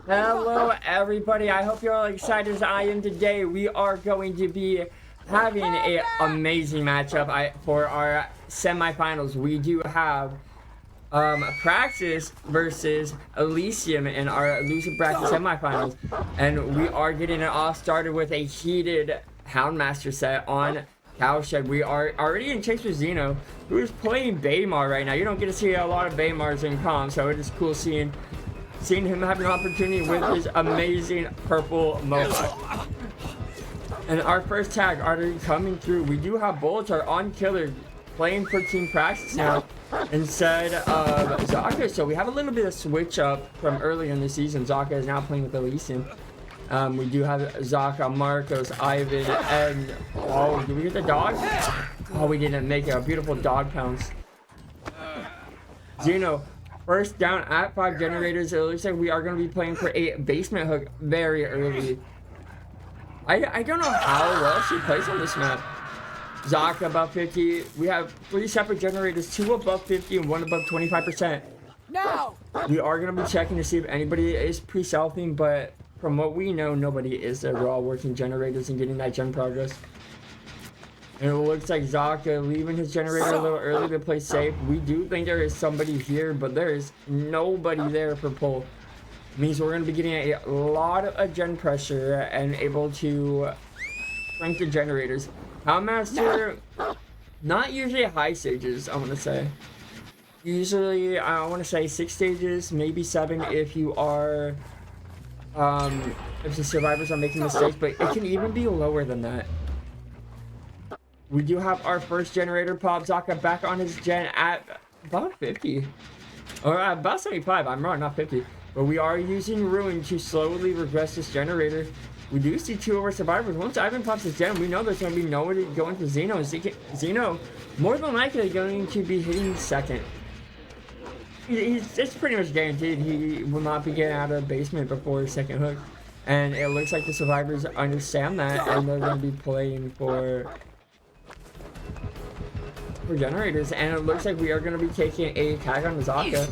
Hello everybody, I hope you're all excited as I am today. We are going to be having an amazing matchup for our semifinals. We do have Praxis versus Elysium in our loser bracket semifinals. And we are getting it all started with a heated Houndmaster set on Cowshed. We are already in chase with Zeno, who is playing Baymar right now. You don't get to see a lot of Baymars in comp, so it is cool seeing him have an opportunity with his amazing purple mohawk. And our first tag already coming through. We do have Bullets on Killer playing for Team Praxis now instead of Zaka. So we have a little bit of switch up from earlier in the season. Zaka is now playing with Elysium. We do have Zaka, Marcos, Ivan, and oh, did we get the dog? Oh, we didn't make it. A beautiful dog pounce. Zeno. First down at 5 generators. It looks like we are going to be playing for a basement hook very early. I don't know how well she plays on this map. Zaka above 50. We have 3 separate generators, 2 above 50 and 1 above 25%. No! We are going to be checking to see if anybody is pre-selfing, but from what we know, nobody is there. We're all working generators and getting that gen progress. And it looks like Zaka leaving his generator a little early to play safe. We do think there is somebody here, but there is nobody there for pull. Means we're going to be getting a lot of gen pressure and able to crank the generators. Houndmaster, not usually high stages, I want to say. Usually, I want to say 6 stages, maybe 7 if you are, if the survivors are making mistakes, but it can even be lower than that. We do have our first generator pop. Zaka back on his gen at about 50. Or about 75. I'm wrong, not 50. But we are using Ruin to slowly regress this generator. We do see 2 of our survivors. Once Ivan pops his gen, we know there's going to be nobody going to Zeno. Zeno, more than likely, going to be hitting second. It's pretty much guaranteed he will not be getting out of the basement before second hook. And it looks like the survivors understand that, and they're going to be playing for generators, and it looks like we are going to be taking a tag on Zaka.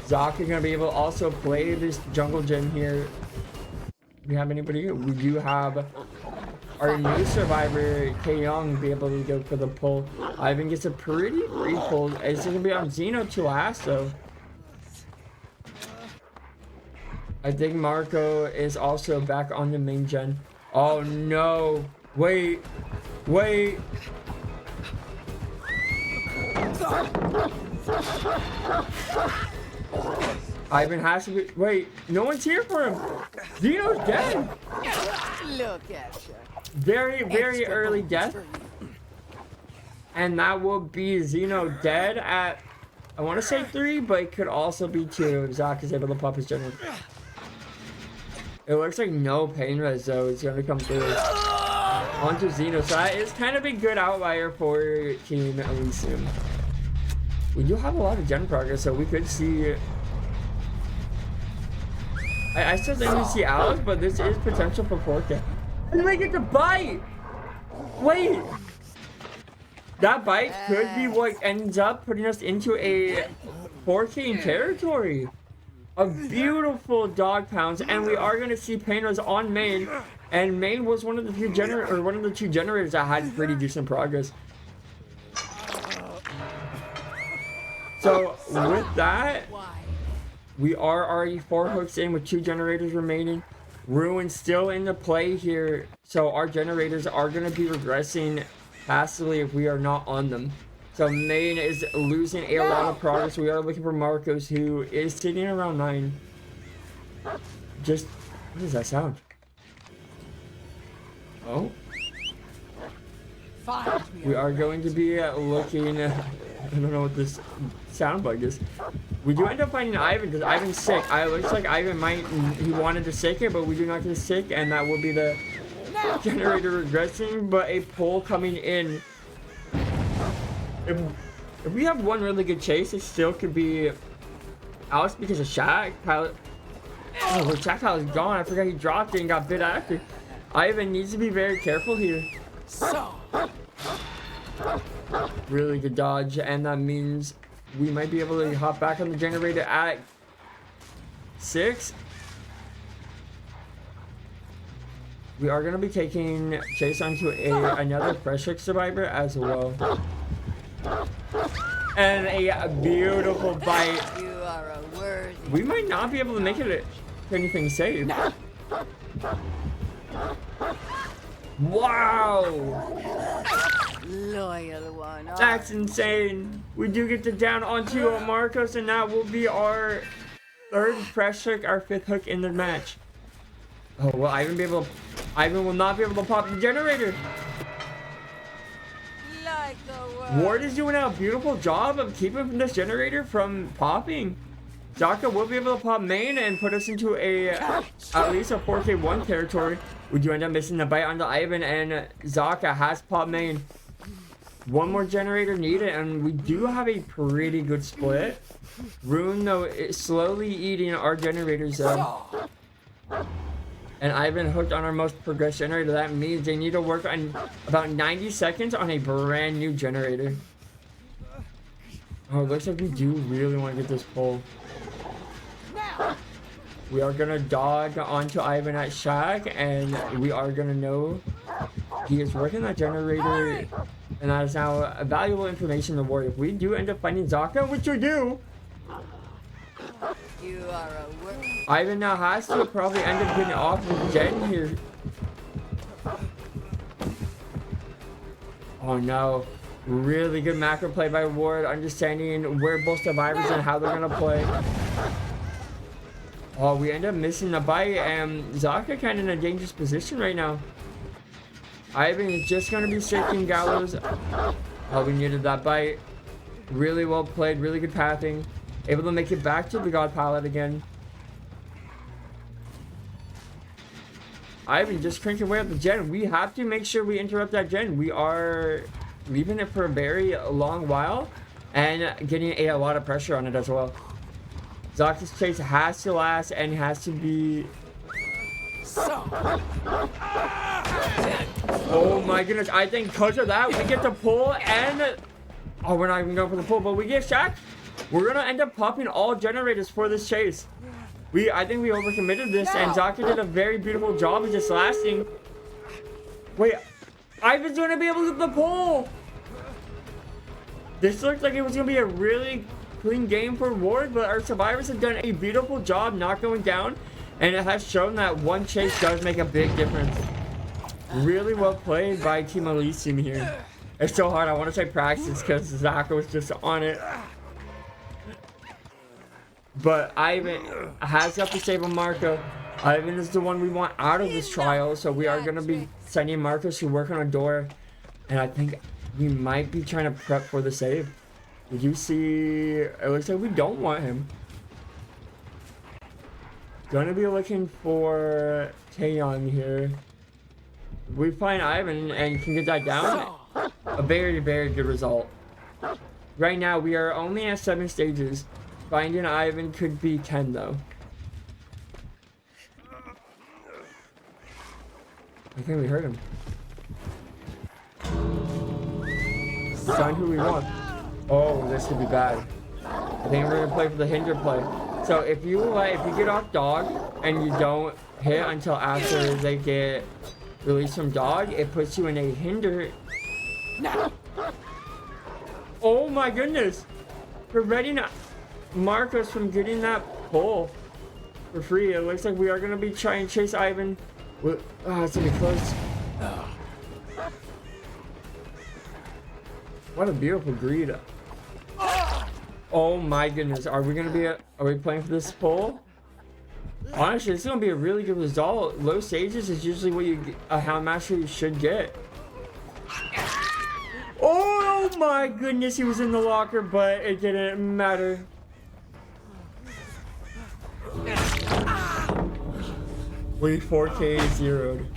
Zaka going to be able to also play this jungle gen here. Do we have anybody here? We do have our new survivor, K-Young, be able to go for the pull. Ivan gets a pretty free pull. It's going to be on Zeno to last, though. I think Marco is also back on the main gen. Oh, no. Wait. Ivan has to be. Wait, no one's here for him. Zeno's dead. Look at you. Very early death. And that will be Zeno dead at, I want to say 3, but it could also be 2 if Zach is able to pop his general. It looks like no pain res though is going to come through onto Zeno. So that is kind of a good outlier for Team Elysium. We do have a lot of gen progress, so we could see. I still think we see Alex, but this is potential for 4K. And they get the bite! Wait! That bite could be what ends up putting us into a 4K territory. A beautiful dog pounce, and we are going to see Painter's on main. And main was one of the 2 generators that had pretty decent progress. So with that, we are already 4 hooks in with 2 generators remaining. Ruin still in the play here, so our generators are going to be regressing passively if we are not on them. So main is losing a lot of progress. We are looking for Marcos, who is sitting around 9. Just, what does that sound? Oh. We are going to be looking. I don't know what this sound bug is. We do end up finding Ivan because Ivan's sick. It looks like Ivan he wanted to sick it, but we do not get sick, and that will be the generator regressing, but a pull coming in. If we have one really good chase, it still could be Alex because of Shaq Pilot. Oh, the Shaq Pilot is gone. I forgot he dropped it and got bit after. Ivan needs to be very careful here. Really good dodge, and that means we might be able to hop back on the generator at 6. We are going to be taking Chase onto another Fresh survivor as well. And a beautiful bite. You are a worthy. We might not be able to make it anything safe. Wow! Loyal one. That's insane. We do get to down onto Marcos, and that will be our third fresh hook, our fifth hook in the match. Oh, well, Ivan will not be able to pop the generator. Like the Ward is doing a beautiful job of keeping this generator from popping. Zaka will be able to pop main and put us into at least a 4K1 territory. We do end up missing the bite onto Ivan, and Zaka has pop main. One more generator needed, and we do have a pretty good split. Rune, though, is slowly eating our generators up. And Ivan hooked on our most progressed generator. That means they need to work on about 90 seconds on a brand new generator. Oh, it looks like we do really want to get this pull. We are gonna dog onto Ivan at Shack, and we are gonna know he is working that generator, and that is now valuable information to Ward. If we do end up finding Zaka, which we do, You are a worthy. Ivan now has to probably end up getting off with Jen here. Oh no. Really good macro play by Ward, understanding where both survivors and how they're gonna play. Oh, we end up missing the bite, and Zaka kind of in a dangerous position right now. Ivan is just gonna be shaking Gallows. Oh, we needed that bite. Really well played, really good pathing. Able to make it back to the God Palette again. Ivan just cranking away at the gen. We have to make sure we interrupt that gen. We are leaving it for a very long while and getting a lot of pressure on it as well. Zaka's chase has to last and has to be... Oh my goodness, I think because of that, we get the pull and... Oh, we're not even going for the pull, but we get Shaq. We're gonna end up popping all generators for this chase. I think we overcommitted this, and Zaka did a very beautiful job of just lasting. Wait, Ivan's gonna be able to get the pull. This looked like it was gonna be a really clean game for Ward, but our survivors have done a beautiful job not going down, and it has shown that one chase does make a big difference. Really well played by Team Elysium here. It's so hard. I want to say Praxis because Zaka was just on it. But Ivan has got to save a Marco. Ivan is the one we want out of this trial, so we are going to be sending Marcos to work on a door. And I think we might be trying to prep for the save. Did you see? It looks like we don't want him. Gonna be looking for Taeyeon here. We find Ivan and can get that down. A very, very good result. Right now, we are only at 7 stages. Finding Ivan could be 10 though. I think we heard him. Find who we want. Oh, this could be bad. I think we're gonna play for the hinder play. So if you get off dog and you don't hit until after they get released from dog, it puts you in a hinder. Oh my goodness! Preventing Marcos from getting that pull for free. It looks like we are gonna be trying to chase Ivan. Oh, it's gonna be close. What a beautiful greed. Oh my goodness, are we playing for this pull? Honestly, it's gonna be a really good result. Low stages is usually what a Hound Master you should get. Oh my goodness, he was in the locker, but it didn't matter. We 4K zeroed.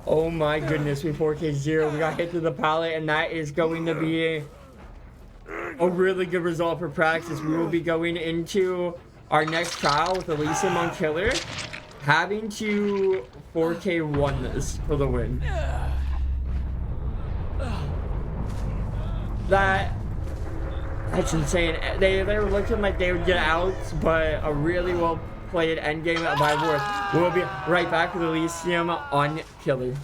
Oh my goodness, we 4K zero. We got hit to the pallet, and that is going to be a really good result for Praxis. We will be going into our next trial with Elysium on Killer, having to 4K1 this for the win. That's insane. They were looking like they would get out, but a really well played Endgame by Worth. We'll be right back with Elysium on Killer.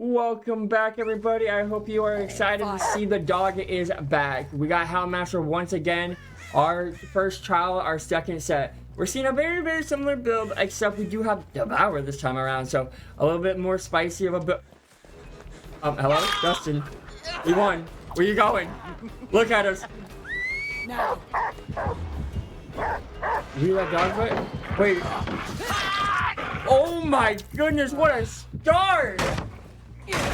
Welcome back, everybody. I hope you are excited to see the dog is back. We got Houndmaster once again. Our first trial, our second set. We're seeing a very, very similar build, except we do have Devour this time around, so a little bit more spicy of a build. Hello? Justin. We won. Where you going? Look at us. Now. You that dog foot? Wait. Oh my goodness, what a start!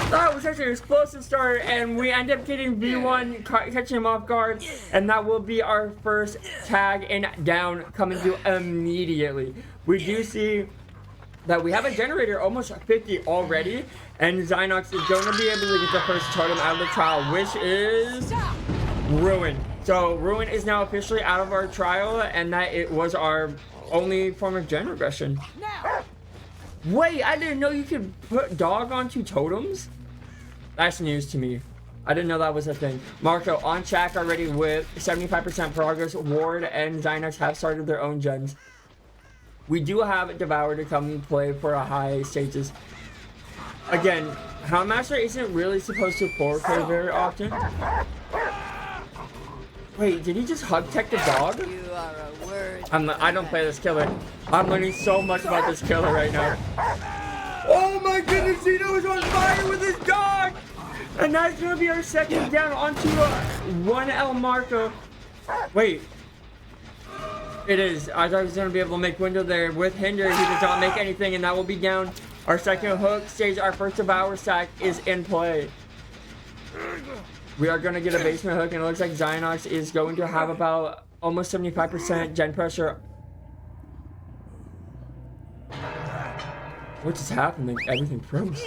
That was such an explosive start, and we end up getting V1, catching him off guard, and that will be our first tag and down coming through immediately. We do see that we have a generator almost 50 already, and Zynox is going to be able to get the first totem out of the trial, which is Ruin. So Ruin is now officially out of our trial, and that it was our only form of gen regression. Wait, I didn't know you could put dog onto totems? That's news to me. I didn't know that was a thing. Marco on track already with 75% progress. Ward and Zynox have started their own gens. We do have Devour to come and play for a high stages. Again, Houndmaster isn't really supposed to forward play very often. Wait, did he just hug tech the dog? You are a word. I don't play this killer. I'm learning so much about this killer right now. Oh my goodness, Zeno is on fire with his dog! And that's gonna be our second down onto 1L Marco. Wait. It is. I thought he was gonna be able to make window there. With Hinder, he does not make anything, and that will be down. Our second hook stage, our first Devour stack is in play. We are gonna get a basement hook, and it looks like Zynox is going to have about almost 75% gen pressure. What just happened? Everything froze.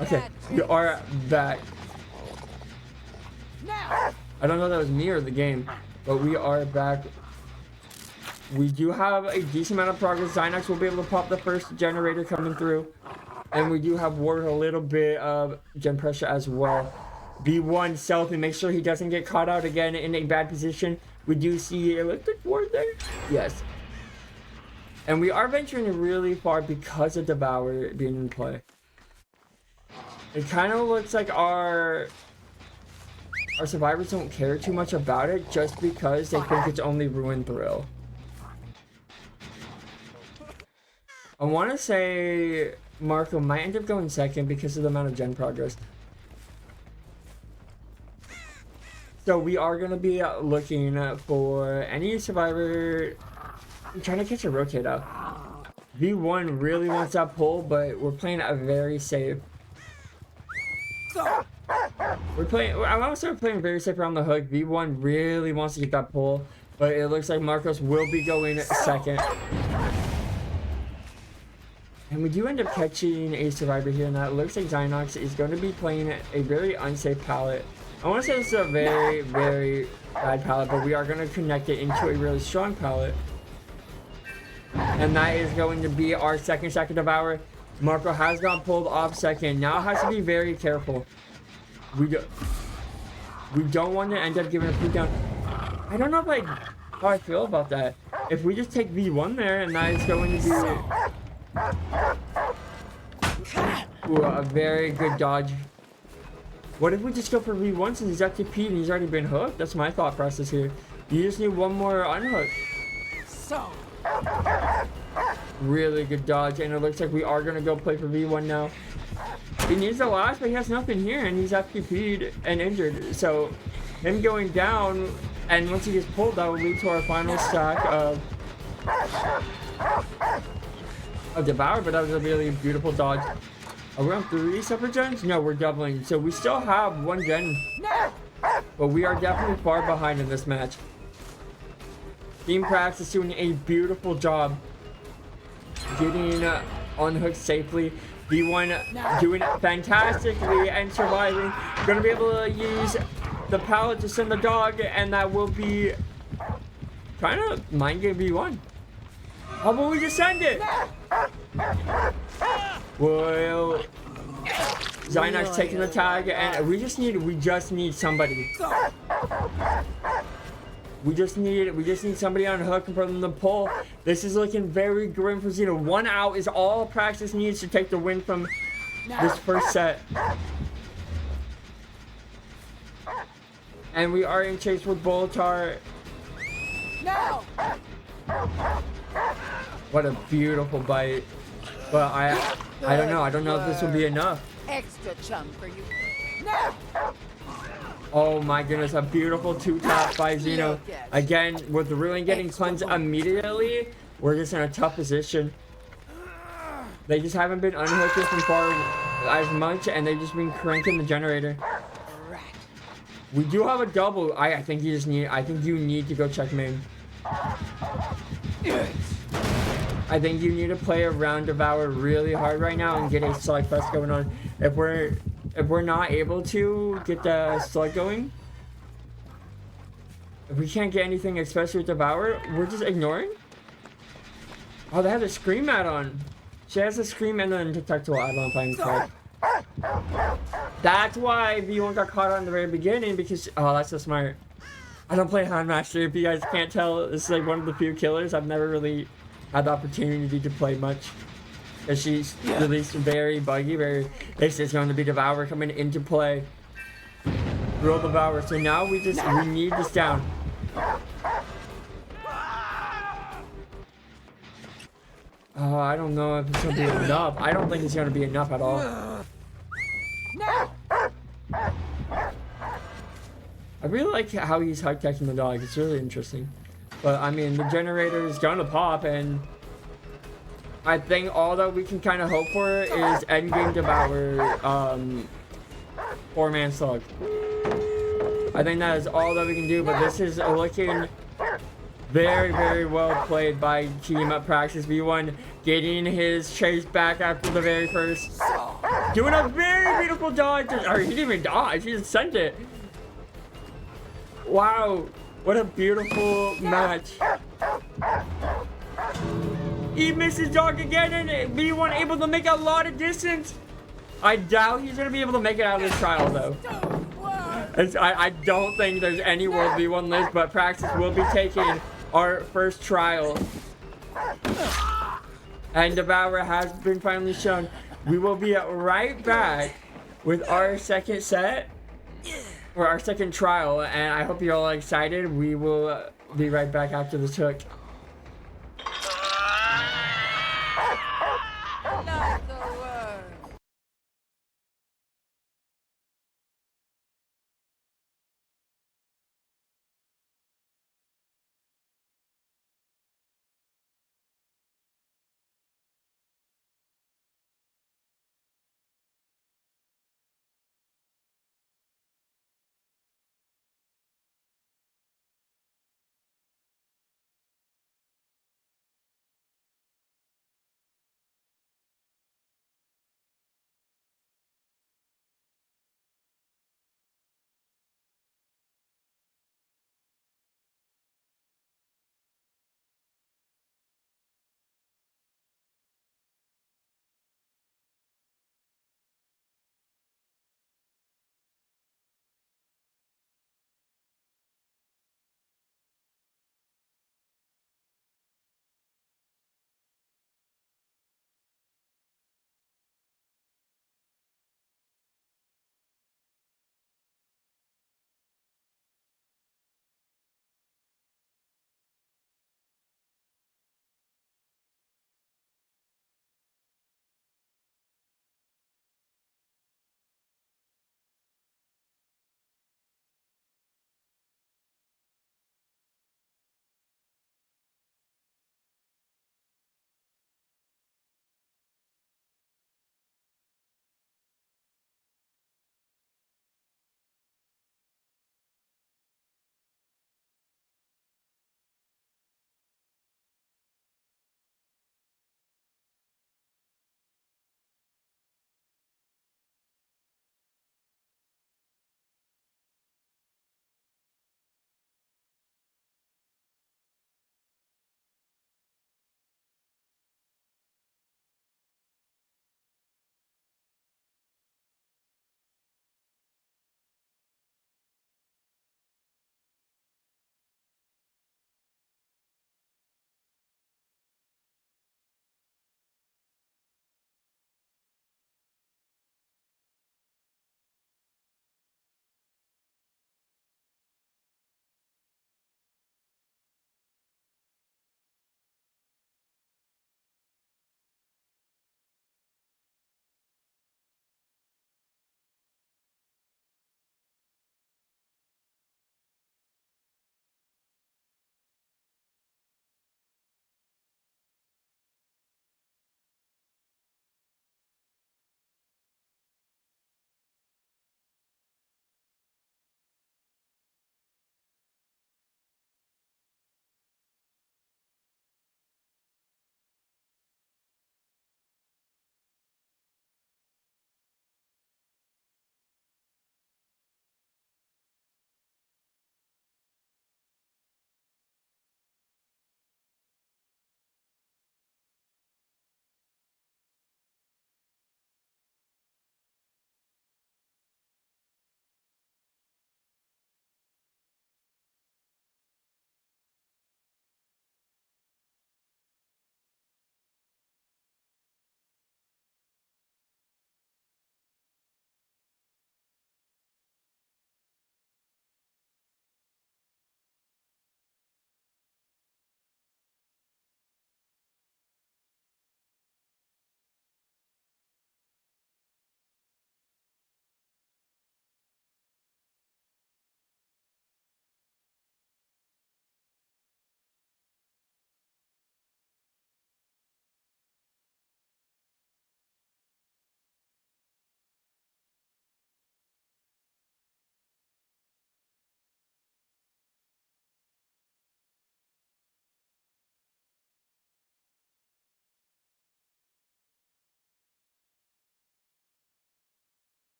Okay, we are back. I don't know if that was me or the game, but we are back. We do have a decent amount of progress. Zynox will be able to pop the first generator coming through, and we do have Ward a little bit of gen pressure as well. B1 stealth and make sure he doesn't get caught out again in a bad position. We do see electric ward there. Yes. And we are venturing really far because of Devour being in play. It kind of looks like our survivors don't care too much about it just because they think it's only Ruin Thrill. I want to say Marco might end up going second because of the amount of gen progress. So we are going to be looking for any survivor. I'm trying to catch a rotate out. V1 really wants that pull, but we're playing it very safe. I'm also playing very safe around the hook. V1 really wants to get that pull, but it looks like Marcos will be going second. And we do end up catching a survivor here, and that looks like Zynox is going to be playing a very unsafe pallet. I want to say this is a very, very bad pallet, but we are going to connect it into a really strong pallet. And that is going to be our second Devour. Marco has got pulled off second. Now has to be very careful. We don't want to end up giving a free down. I don't know how I feel about that. If we just take V1 there, and that is going to be a very good dodge. What if we just go for V1 since he's FTP'd and he's already been hooked? That's my thought process here. You just need one more unhook. So. Really good dodge, and it looks like we are going to go play for V1 now. He needs the last, but he has nothing here, and he's FTP'd and injured. So him going down, and once he gets pulled, that will lead to our final stack of Devour, but that was a really beautiful dodge. Are we on 3 separate gens? No, we're doubling. So we still have 1 gen. But we are definitely far behind in this match. Team Praxis doing a beautiful job getting unhooked safely. V1 doing fantastically and surviving. Going to be able to use the pallet to send the dog, and that will be trying to mind game V1. How about we just send it? Well, Zynox taking the tag, and we just need somebody. We just need somebody on hook and for them to pull. This is looking very grim for Xeno. 1 out is all Praxis needs to take the win from this first set. And we are in chase with Boltar. Now. What a beautiful bite. But I don't know. I don't know if this will be enough. Extra chum for you. Now. Oh my goodness, a beautiful two-tap by Xeno. Again, with the ruin getting cleansed immediately, we're just in a tough position. They just haven't been unhooking from far as much, and they've just been cranking the generator. We do have a double. I think you just need. I think you need to go check main. I think you need to play a round Devour really hard right now and get a slug fest going on. If we're not able to get the slug going, if we can't get anything, especially with Devour, we're just ignoring. Oh, they have a scream mat on. She has a scream and then detectable add-on playing card. That's why V1 got caught on the very beginning, because that's so smart. I don't play Handmaster. If you guys can't tell, this is like one of the few killers I've never really had the opportunity to play much. Because she's released very buggy, very. This is going to be Devour coming into play. Real Devour. So now we need this down. Oh, I don't know if it's gonna be enough. I don't think it's gonna be enough at all. I really like how he's hug catching the dog. It's really interesting. But I mean, the generator is gonna pop, and I think all that we can kind of hope for is endgame Devour, 4-man slug. I think that is all that we can do. But this is looking very, very well played by team at Praxis V1, getting his chase back after the very first. Doing a very beautiful dodge. Or he didn't even dodge, he just sent it. Wow, what a beautiful match. He misses dog again, and V1 able to make a lot of distance. I doubt he's going to be able to make it out of this trial, though. I don't think there's any world V1 lives, but Praxis will be taking our first trial. And Devour has been finally shown. We will be right back with our second set, or our second trial, and I hope you're all excited. We will be right back after this hook.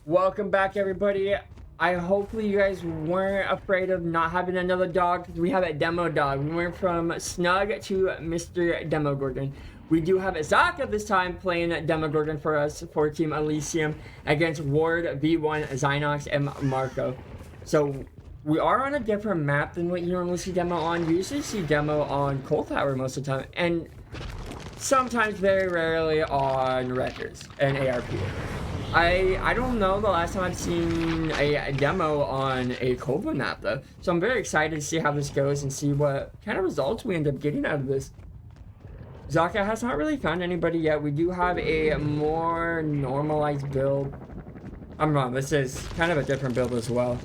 Welcome back, everybody. I hopefully you guys weren't afraid of not having another dog, because we have a demo dog. We went from Snug to Mr. Demogorgon. We do have Zaka this time playing Demogorgon for us for Team Elysium against Ward, V1, Zynox, and Marco. So we are on a different map than what you normally see demo on. You usually see demo on Cold Tower most of the time, and sometimes very rarely on Wreckers and ARP. I don't know the last time I've seen a demo on a Cova map though, so I'm very excited to see how this goes and see what kind of results we end up getting out of this. Zaka has not really found anybody yet. We do have a more normalized build. I'm wrong, this is kind of a different build as well.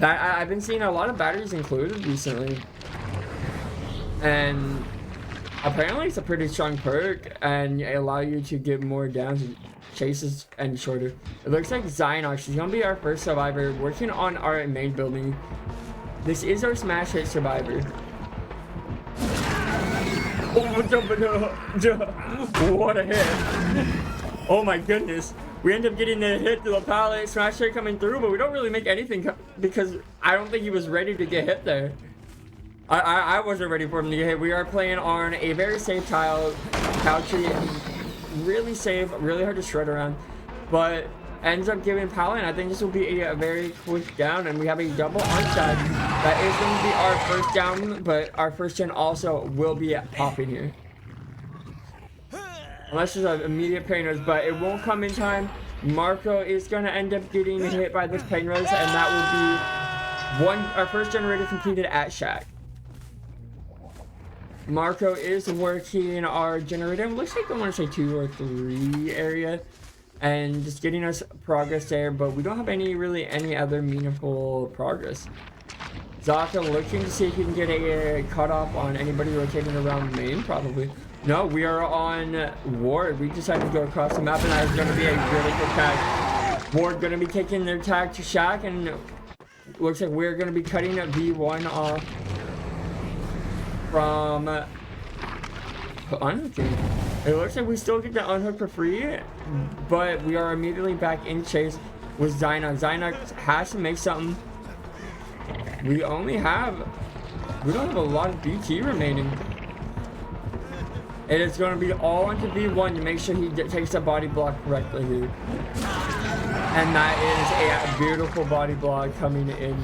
I've been seeing a lot of batteries included recently, and apparently it's a pretty strong perk and allow you to get more downs, chases, and shorter. It looks like Zynox is gonna be our first survivor working on our main building. This is our smash hit survivor. Oh, what a hit. Oh my goodness. We end up getting the hit to the pallet, smash hit coming through, but we don't really make anything because I don't think he was ready to get hit there. I wasn't ready for him to get hit. We are playing on a very safe tile tree. Really safe, really hard to shred around, but ends up giving pallet, and I think this will be a very quick down, and we have a double onside. That is going to be our first down, but our first gen also will be popping here. Unless there's an immediate pain res, but it won't come in time. Marco is going to end up getting hit by this pain res, and that will be our first generator completed at Shack. Marco is working our generator. It looks like I want to say 2 or 3 area, and just getting us progress there, but we don't have any other meaningful progress. Zaka looking to see if he can get a cutoff on anybody rotating around main, probably. No, we are on Ward. We decided to go across the map, and that is going to be a really good tag. Ward going to be taking their tag to Shack, and looks like we're going to be cutting a V1 off from unhooking. It looks like we still get the unhook for free, but we are immediately back in chase with Zynox. Zynox has to make something. We don't have a lot of BT remaining. It is going to be all into V1 to make sure he takes the body block correctly here. And that is a beautiful body block coming in.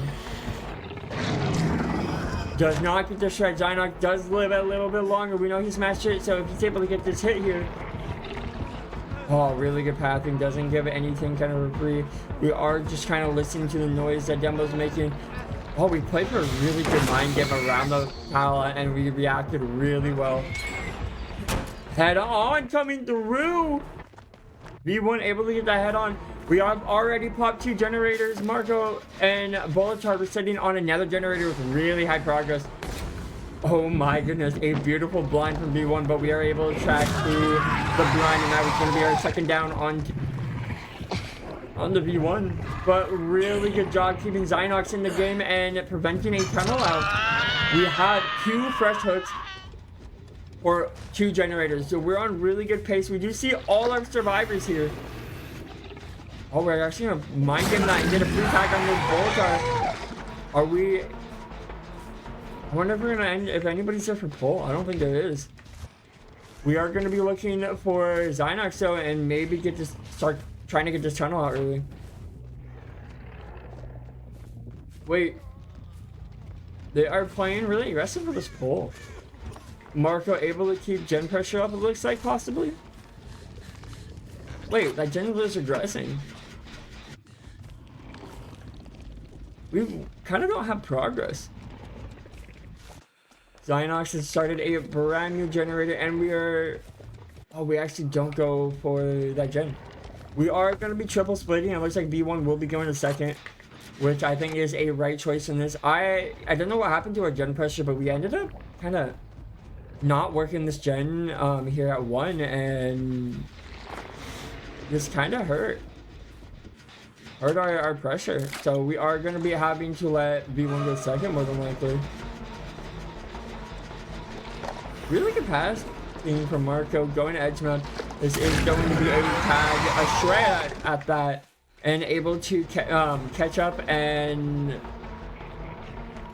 Does not get the shred. Zynox does live a little bit longer. We know he smashed it, so if he's able to get this hit here. Oh, really good pathing. Doesn't give anything kind of free. We are just kind of listening to the noise that Demo's making. Oh, we played for a really good mind game around the pallet, and we reacted really well. Head on coming through. V1 able to get that head on. We have already popped 2 generators. Marco and Volatar were sitting on another generator with really high progress. Oh my goodness, a beautiful blind from V1, but we are able to track through the blind, and that was going to be our second down on the V1. But really good job keeping Zynox in the game and preventing a tunnel out. We have 2 fresh hooks or 2 generators, so we're on really good pace. We do see all our survivors here. Oh, we're actually gonna mind game that and get a free tag on this Volatar. Are we? I wonder if we're gonna end, if anybody's there for pull. I don't think there is. We are gonna be looking for Zynox though, and maybe start trying to get this tunnel out early. Wait, they are playing really aggressive for this pull. Marco able to keep gen pressure up, it looks like, possibly. Wait, that gen was aggressing. We kind of don't have progress. Zynox has started a brand new generator, and we actually don't go for that gen. We are going to be triple splitting. It looks like V1 will be going to second, which I think is a right choice in this. I don't know what happened to our gen pressure, but we ended up kind of not working this gen here at 1, and this kind of hurt our pressure. So we are going to be having to let V1 go second more than likely. Really good pass from Marco going to edge mount. This is going to be a tag, a shred at that. and able to catch up and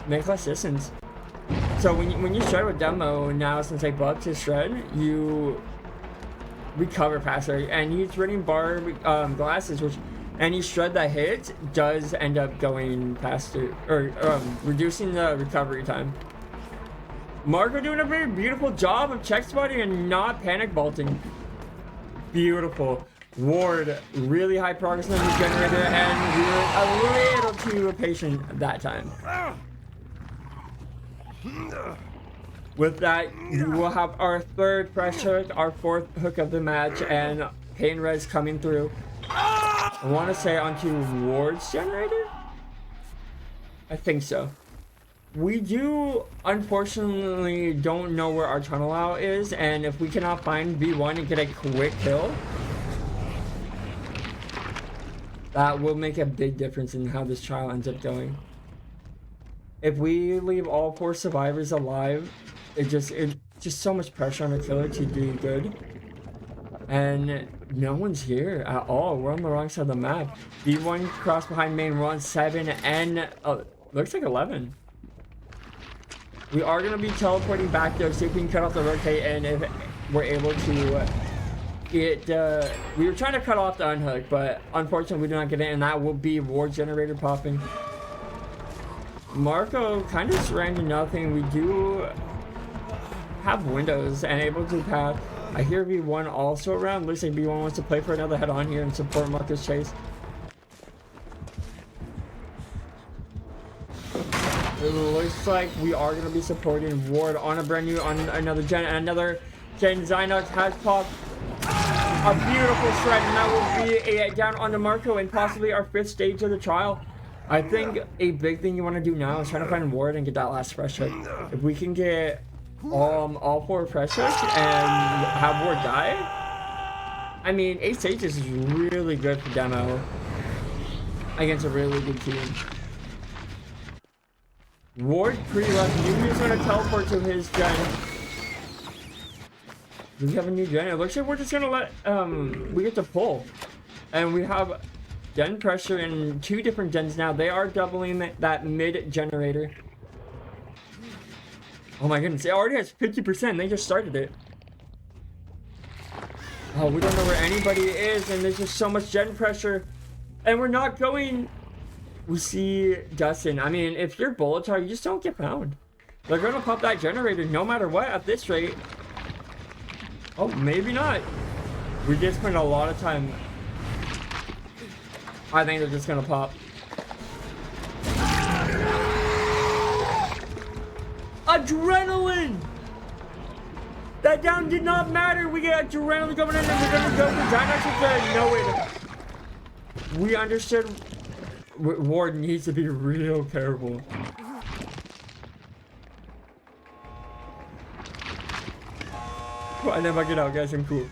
make less distance. So when you shred with demo now, since I buffed his shred, you recover faster, and he's running bar glasses, which any shred that hits does end up going faster, or reducing the recovery time. Marco doing a very beautiful job of check spotting and not panic bolting. Beautiful. Ward, really high progress on the generator, and we were a little too patient that time. With that, we will have our third fresh hook, our fourth hook of the match, and Pain Res coming through. I want to say onto Ward's generator? I think so. We do, unfortunately, don't know where our tunnel out is, and if we cannot find V1 and get a quick kill, that will make a big difference in how this trial ends up going. If we leave all 4 survivors alive, it's just so much pressure on a killer to do good. And no one's here at all. We're on the wrong side of the map. V1 cross behind main, we're on 7 and looks like 11. We are going to be teleporting back there, see if we can cut off the rotate, and if we're able to get... we were trying to cut off the unhook, but unfortunately we did not get it, and that will be Ward generator popping. Marco kind of surrounding nothing. We do have windows and able to path. I hear V1 also around. Looks like V1 wants to play for another head on here and support Marco's chase. It looks like we are going to be supporting Ward on a brand new, on another gen. Another gen Zynox has popped a beautiful shred, and that will be a down onto Marco and possibly our 5th stage of the trial. I think a big thing you want to do now is try to find Ward and get that last fresh hook. If we can get all 4 fresh hooks and have Ward die, I mean, 8 stages is really good for demo against a really good team. Ward pre-left. He's going to teleport to his gen. Do we have a new gen? It looks like we're just going to let we get to pull, and we have gen pressure in 2 different gens now. They are doubling that mid generator. Oh my goodness, it already has 50%. They just started it. Oh, we don't know where anybody is, and there's just so much gen pressure, and we're not going. We see Dustin. I mean, if you're bullets are, you just don't get found. They're gonna pop that generator no matter what at this rate. Oh, maybe not. We did spend a lot of time. I think they're just gonna pop. Adrenaline! That down did not matter. We get adrenaline coming in, and we're gonna go for Zynox. No, we understood. Ward needs to be real careful. I never get out, guys. I'm cool.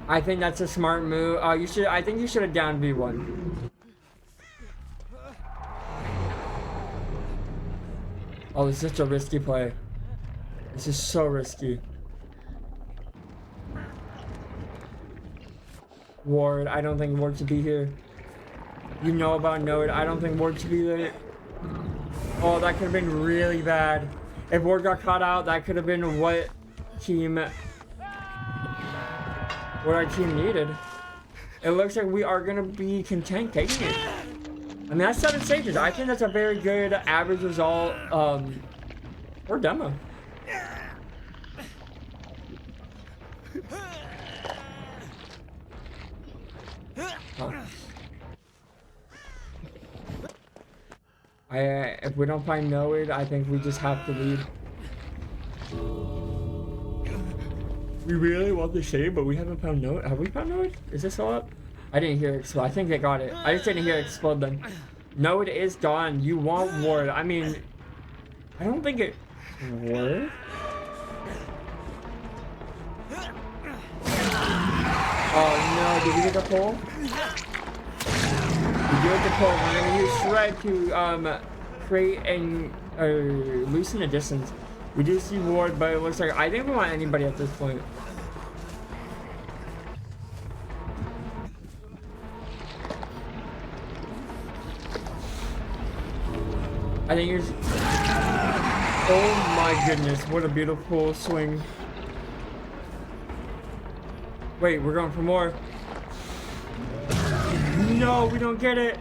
I think that's a smart move. I think you should have downed V1. Oh, this is such a risky play. This is so risky. Ward, I don't think Ward should be here. You know about Node. I don't think Ward should be there. Oh, that could have been really bad. If Ward got caught out, that could have been what our team needed. It looks like we are gonna be content taking it. I mean, that's 7 stages. I think that's a very good average result for demo. Huh. If we don't find Noid, I think we just have to leave. We really want the shade, but we haven't found Noid. Have we found Noid? Is this all up? I didn't hear it explode. I think they got it. I just didn't hear it explode then. Noid is gone. You want Ward. I mean, I don't think it... Ward? Oh no, did we get the pull? We get the pull. We're gonna use Shred to create and loosen the distance. We do see Ward, but it looks like I think we want anybody at this point. think he's... Oh my goodness, what a beautiful swing. Wait, we're going for more. No, we don't get it.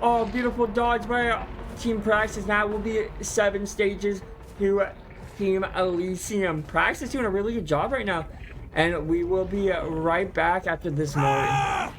Oh, beautiful dodge by Team Praxis. Now will be 7 stages to Team Elysium. Praxis doing a really good job right now. And we will be right back after this moment.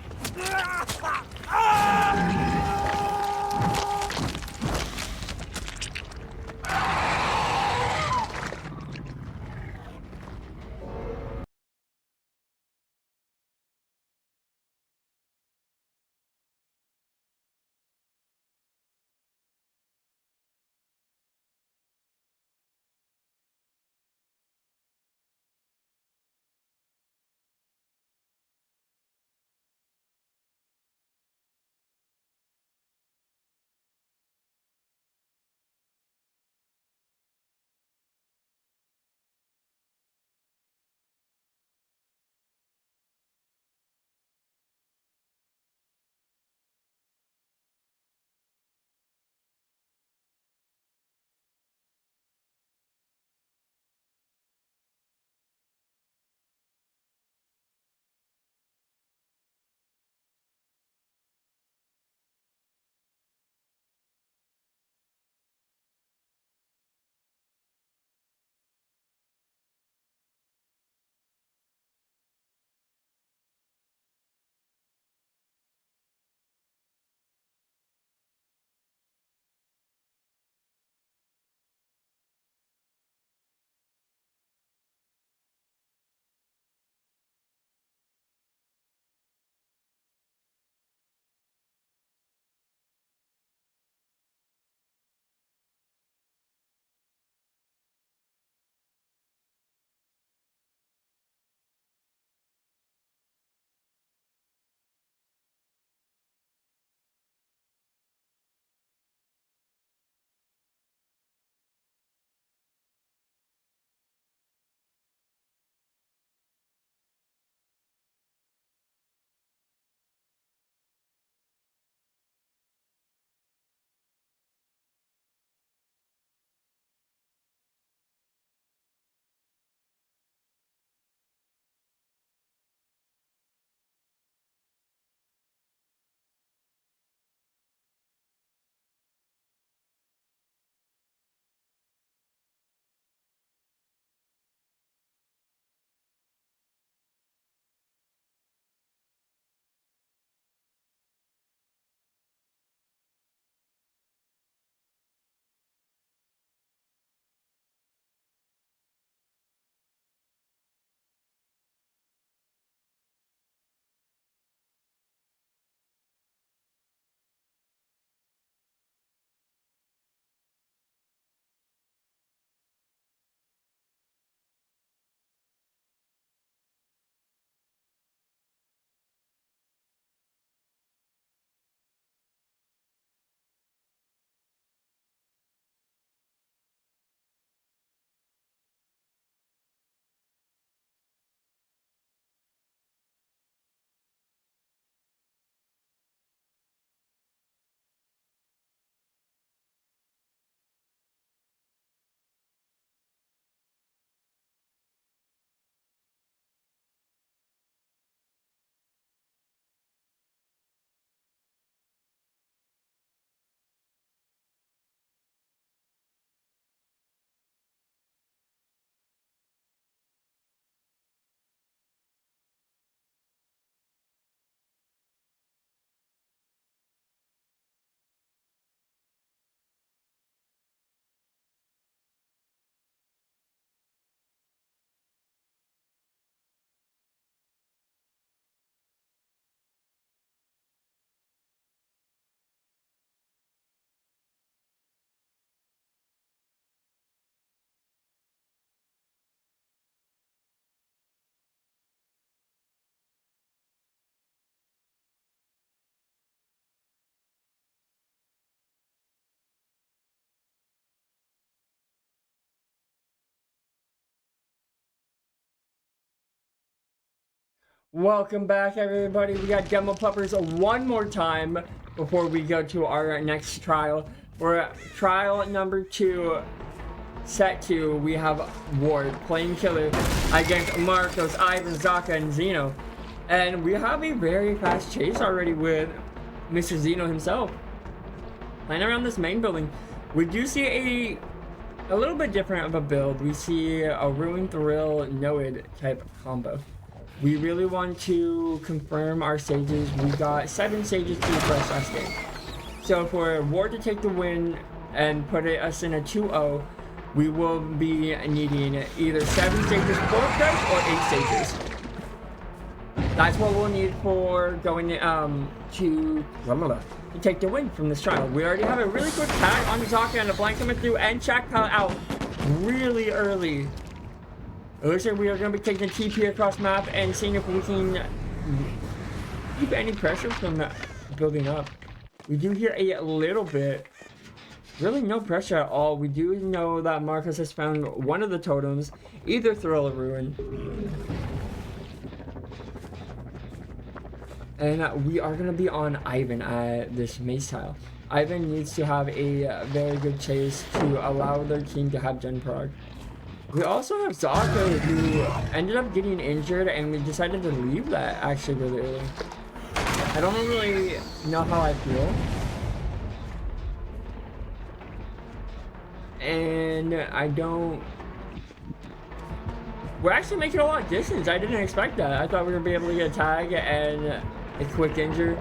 Welcome back, everybody. We got Demo Puppers one more time before we go to our next trial. For trial number 2, set 2, we have Ward playing killer against Marcos, Ivan, Zaka, and Zeno. And we have a very fast chase already with Mr. Zeno himself. Playing around this main building, we do see a little bit different of a build. We see a Ruin Thrill Noid type combo. We really want to confirm our stages. We got 7 stages to refresh last game. So for Ward to take the win and put us in a 2-0, we will be needing either 7 stages for prep or 8 stages. That's what we'll need for going to take the win from this trial. We already have a really quick tag on Zaka and a blind coming through and Chakpal out really early. It looks like we are going to be taking a TP across map and seeing if we can keep any pressure from building up. We do hear a little bit. Really no pressure at all. We do know that Marcus has found one of the totems, either Thrill or Ruin. And we are going to be on Ivan at this mace tile. Ivan needs to have a very good chase to allow their team to have Gen Prog. We also have Zaka, who ended up getting injured, and we decided to leave that actually really early. I don't really know how I feel. And I don't... We're actually making a lot of distance. I didn't expect that. I thought we were going to be able to get a tag and a quick injure.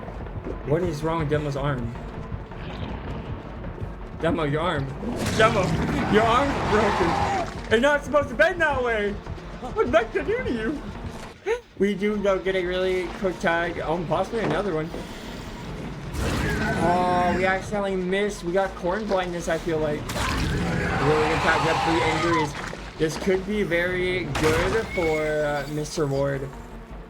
What is wrong with Demo's arm? Demo, your arm. Demo, your arm's broken. It's not supposed to bend that way. What's that to do to you? We do though get a really quick tag. Oh, possibly another one. Oh, we accidentally missed. We got corn blindness, I feel like. Really good tag. We have 3 injuries. This could be very good for Mr. Ward.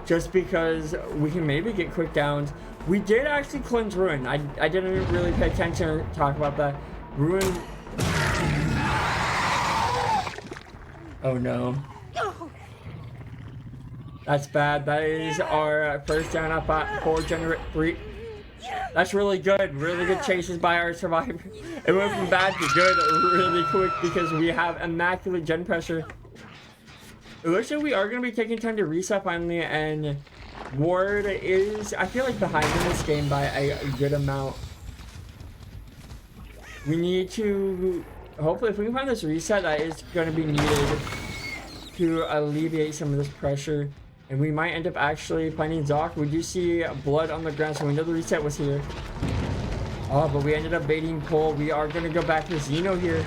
Just because we can maybe get quick downs. We did actually cleanse Ruin. I didn't really pay attention or talk about that. Ruin... Oh no. That's bad. That is our first down up at 3. That's really good. Really good chases by our survivor. It went from bad to good really quick because we have immaculate gen pressure. It looks like we are going to be taking time to reset finally, and Ward is, I feel like, behind in this game by a good amount. We need to, hopefully, if we can find this reset, that is going to be needed to alleviate some of this pressure. And we might end up actually finding Zoc. We do see blood on the ground, so we know the reset was here. Oh, but we ended up baiting Cole. We are going to go back to Zeno here.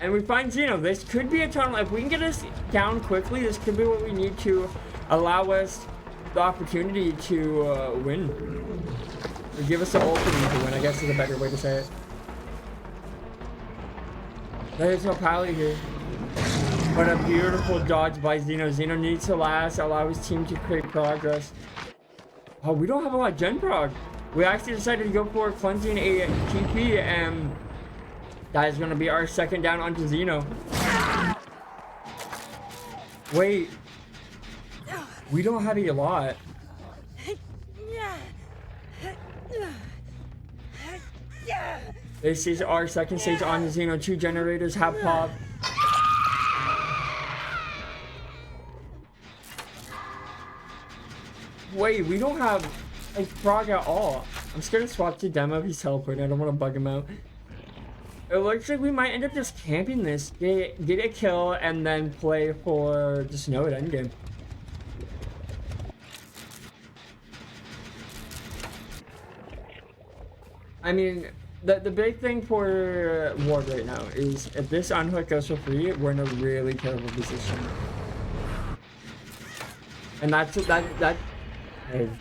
And we find Zeno. This could be a tunnel. If we can get us down quickly, this could be what we need to allow us the opportunity to win. Or give us the opening to win, I guess is a better way to say it. There's no Pally here. But a beautiful dodge by Zeno. Zeno needs to last, allow his team to create progress. Oh, we don't have a lot of gen prog. We actually decided to go for cleansing a TP, and that is going to be our second down onto Zeno. Wait. We don't have a lot. This is our second stage on Zeno. 2 generators have popped. Wait, we don't have a frog at all. I'm just gonna swap to Demo if he's teleporting. I don't want to bug him out. It looks like we might end up just camping this, get a kill, and then play for just no at endgame. I mean, the big thing for Ward right now is if this unhook goes for free, we're in a really terrible position. And that's that.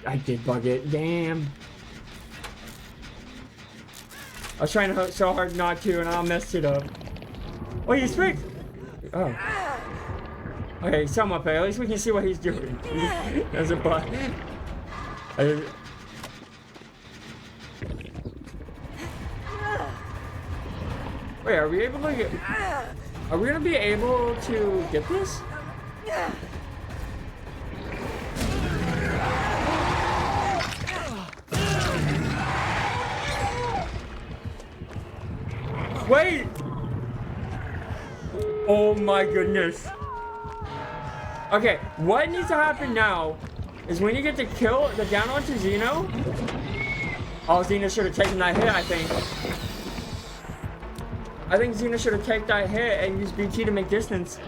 I did bug it. Damn. I was trying to so hard not to, and I messed it up. Oh, he's fixed. Oh. Okay, somewhat fair. At least we can see what he's doing. There's a bug. Wait, are we able to get... Are we gonna be able to get this? Wait! Oh my goodness. Okay, what needs to happen now is when you get the kill, the down onto Xeno. Oh, Xeno should have taken that hit, I think. I think Xeno should have taken that hit and used BT to make distance.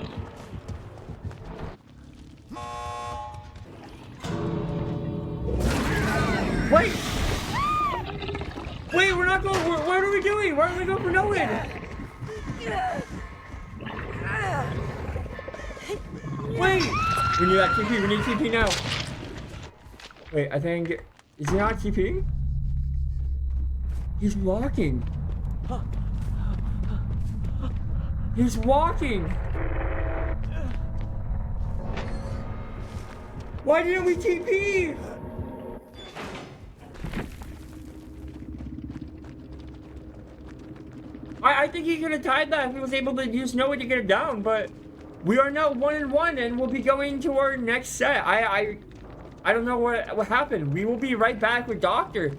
Wait! Wait, we're not going. What are we doing? Why are we going for no win? Wait! We need that TP. We need TP now. Wait, I think. Is he not TP? He's walking. He's walking. Why didn't we TP? I think he could have tied that if he was able to use Noah to get it down, but we are now 1-1 and we'll be going to our next set. I don't know what happened. We will be right back with Doctor.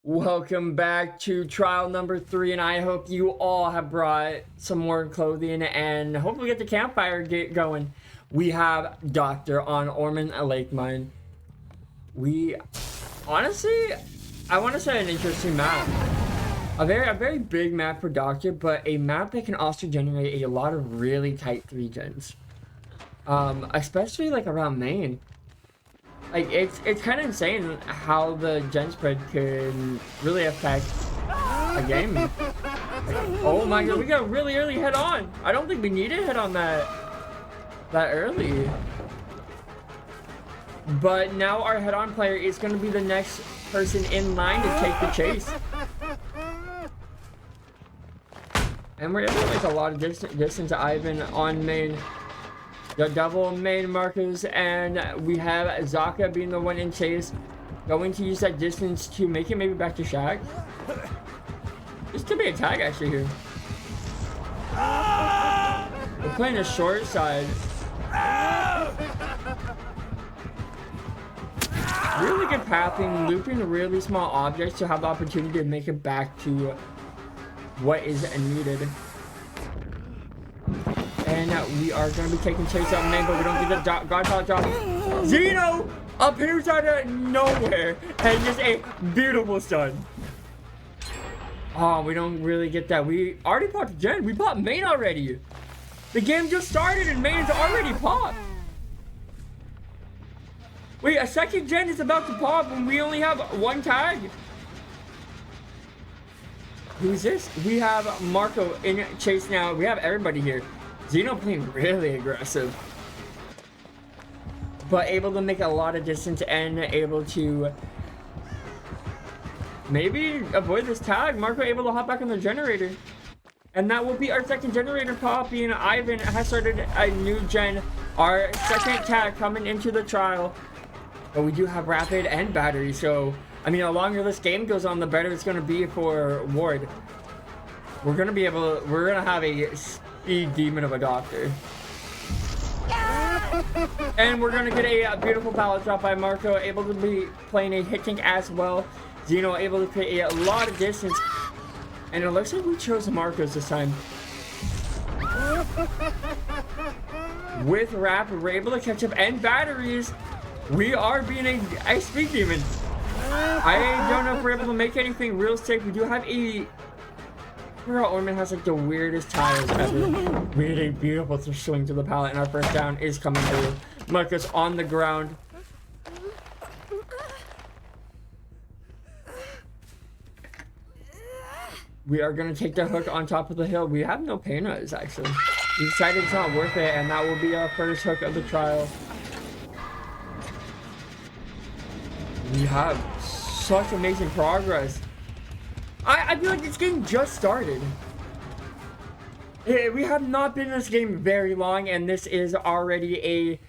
Welcome back to trial number 3, and I hope you all have brought some more clothing and hopefully get the campfire going. We have Doctor on Ormond Lake Mine. We honestly, I want to say an interesting map. A very big map for Doctor, but a map that can also generate a lot of really tight 3-gens. Especially like around Maine. Like it's kind of insane how the gen spread can really affect a game. Like, oh my god, we got really early head on. I don't think we needed head on that early. But now our head on player is going to be the next person in line to take the chase. And we're able to make a lot of distance to Ivan on main. The double main Marcus, and we have Zaka being the one in chase, going to use that distance to make it maybe back to Shaq. This could be a tag actually here. We're playing a short side. Really good pathing, looping really small objects to have the opportunity to make it back to what is needed. And we are going to be taking chase on main, but we don't get the Godfather drop. Zeno appears out of nowhere and just a beautiful stun. Oh, we don't really get that. We already popped the gen. We popped main already. The game just started and main is already popped. Wait, a second gen is about to pop when we only have one tag. Who's this? We have Marco in chase now. We have everybody here. Zeno playing really aggressive, but able to make a lot of distance and able to maybe avoid this tag. Marco able to hop back on the generator, and that will be our second generator pop. And Ivan has started a new gen, our second tag coming into the trial. But we do have rapid and battery, so I mean, the longer this game goes on, the better it's going to be for Ward. We're going to have a speed demon of a doctor. And we're going to get a beautiful pallet drop by Marco, able to be playing a hit tank as well. Zeno able to create a lot of distance. And it looks like we chose Marcos this time. With rapid, we're able to catch up, and batteries. We are being a speed demon. I don't know if we're able to make anything real safe. We do have a... Girl, Ormond has like the weirdest tires ever. We had a beautiful swing to the pallet, and our first down is coming through. Marcus on the ground. We are going to take the hook on top of the hill. We have no pain res, actually. We decided it's not worth it, and that will be our first hook of the trial. We have such amazing progress. I feel like this game just started. We have not been in this game very long, and this is already a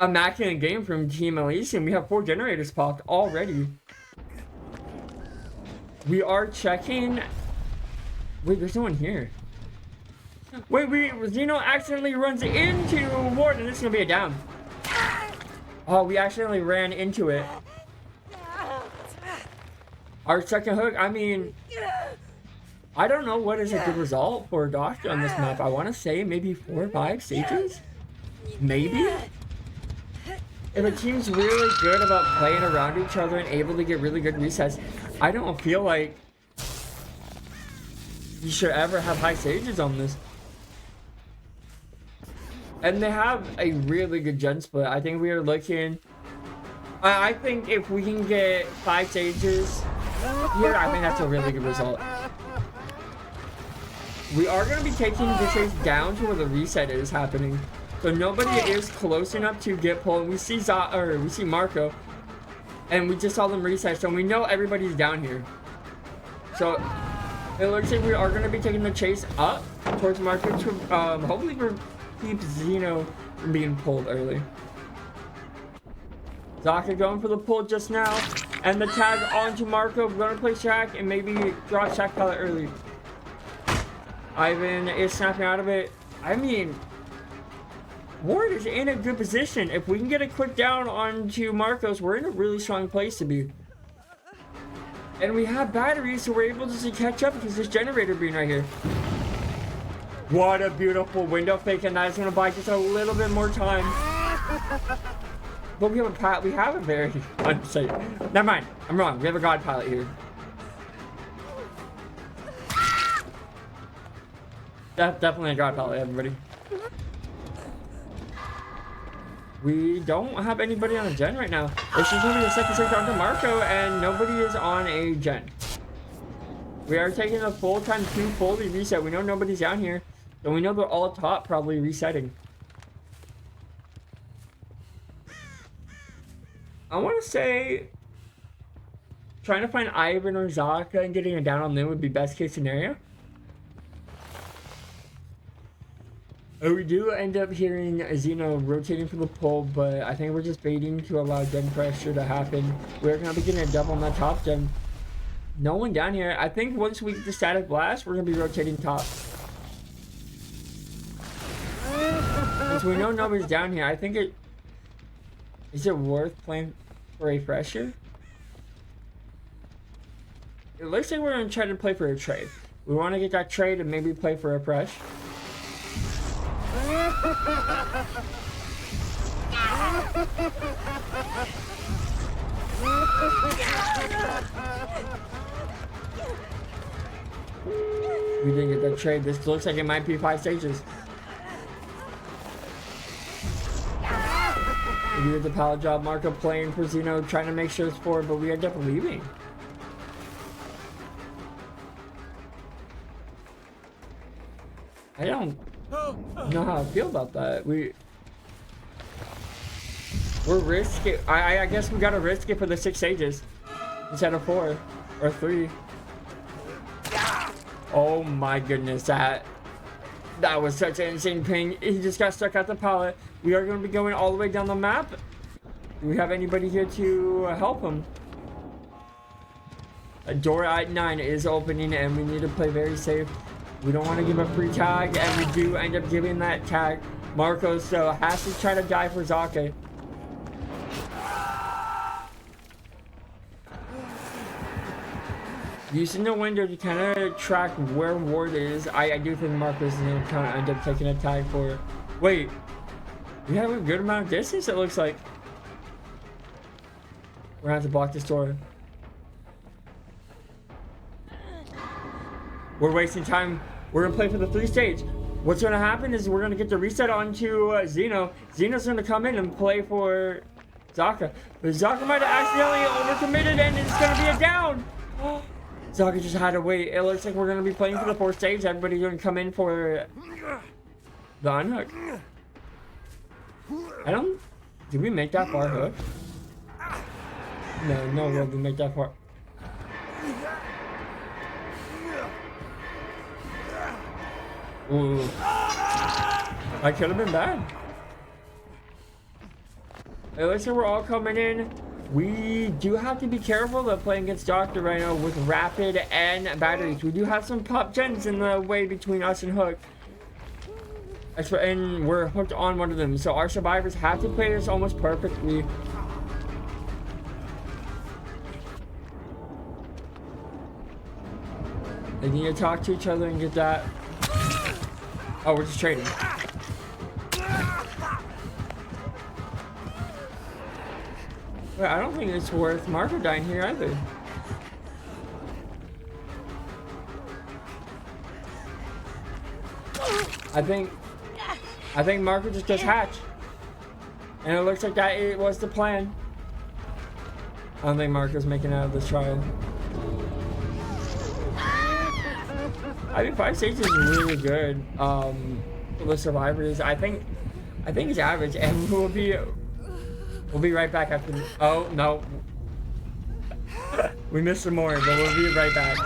immaculate game from Team Elysium. We have 4 generators popped already. We are checking. Wait, there's no one here. Wait, Zeno accidentally runs into Ward, and this is gonna be a down. Oh, we accidentally ran into it. Our second hook, I mean, I don't know what is a good result for a doctor on this map. I want to say maybe 4 or 5 stages? Maybe? If a team's really good about playing around each other and able to get really good resets, I don't feel like you should ever have high stages on this. And they have a really good gen split. I think we are looking... I think if we can get 5 stages here, I think that's a really good result. We are going to be taking the chase down to where the reset is happening. So nobody is close enough to get pulled. We see Marco. And we just saw them reset. So we know everybody's down here. So it looks like we are going to be taking the chase up towards Marco to hopefully keep Zeno from being pulled early. Zaka going for the pull just now. And the tag onto Marco. We're going to play Shaq and maybe drop Shaq pallet early. Ivan is snapping out of it. I mean, Ward is in a good position. If we can get a quick down onto Marcos, we're in a really strong place to be. And we have batteries, so we're able to catch up because this generator being right here. What a beautiful window fake, and that's gonna buy just a little bit more time. But we have a very unsafe. Never mind, I'm wrong. We have a god pilot here. That's definitely a god pilot, everybody. We don't have anybody on a gen right now. It's just gonna be the second straight onto Marco, and nobody is on a gen. We are taking a full time to fully reset. We know nobody's down here, so we know they're all top, probably resetting. I want to say trying to find Ivan or Zaka and getting a down on them would be best case scenario. We do end up hearing Zeno rotating for the pull, but I think we're just baiting to allow gen pressure to happen. We're going to be getting a double on that top gen. No one down here. I think once we get the static blast, we're going to be rotating top. Since we know nobody's down here, I think it... Is it worth playing for a fresher? It looks like we're going to try to play for a trade. We want to get that trade and maybe play for a fresh. We didn't get that trade. This looks like it might be 5 stages. We did the pallet job. Marco playing for Zeno, trying to make sure it's 4, but we end up leaving. I don't know how I feel about that. We're risking. I guess we gotta risk it for the 6 stages instead of 4 or 3. Oh my goodness, that was such an insane ping. He just got stuck at the pallet. We are going to be going all the way down the map. Do we have anybody here to help him? A door at 9 is opening, and we need to play very safe. We don't want to give a free tag, and we do end up giving that tag. Marco so has to try to die for Zake. Using the window to kind of track where Ward is, I do think Marcos is going to kind of end up taking a tag for... Wait, we have a good amount of distance, it looks like. We're going to have to block this door. We're wasting time. We're going to play for the 3 stage. What's going to happen is we're going to get the reset onto Zeno. Zeno's going to come in and play for Zaka. But Zaka might have accidentally overcommitted, and it's going to be a down. Zaka just had to wait. It looks like we're going to be playing for the 4th stage. Everybody's going to come in for the unhook. Did we make that far hook? No, we didn't make that far. Ooh. That could have been bad. It looks like we're all coming in. We do have to be careful of playing against Dr. Rhino with rapid and batteries. We do have some pop gens in the way between us and Hook. And we're hooked on one of them. So our survivors have to play this almost perfectly. They need to talk to each other and get that. Oh, we're just trading. Wait, I don't think it's worth Marco dying here either. I think Marco just gets hatched. And it looks like that it was the plan. I don't think Marco's making out of this trial. I think 5 stages is really good for the survivors. I think it's average, and we'll be right back after. Oh no, we missed some more, but we'll be right back.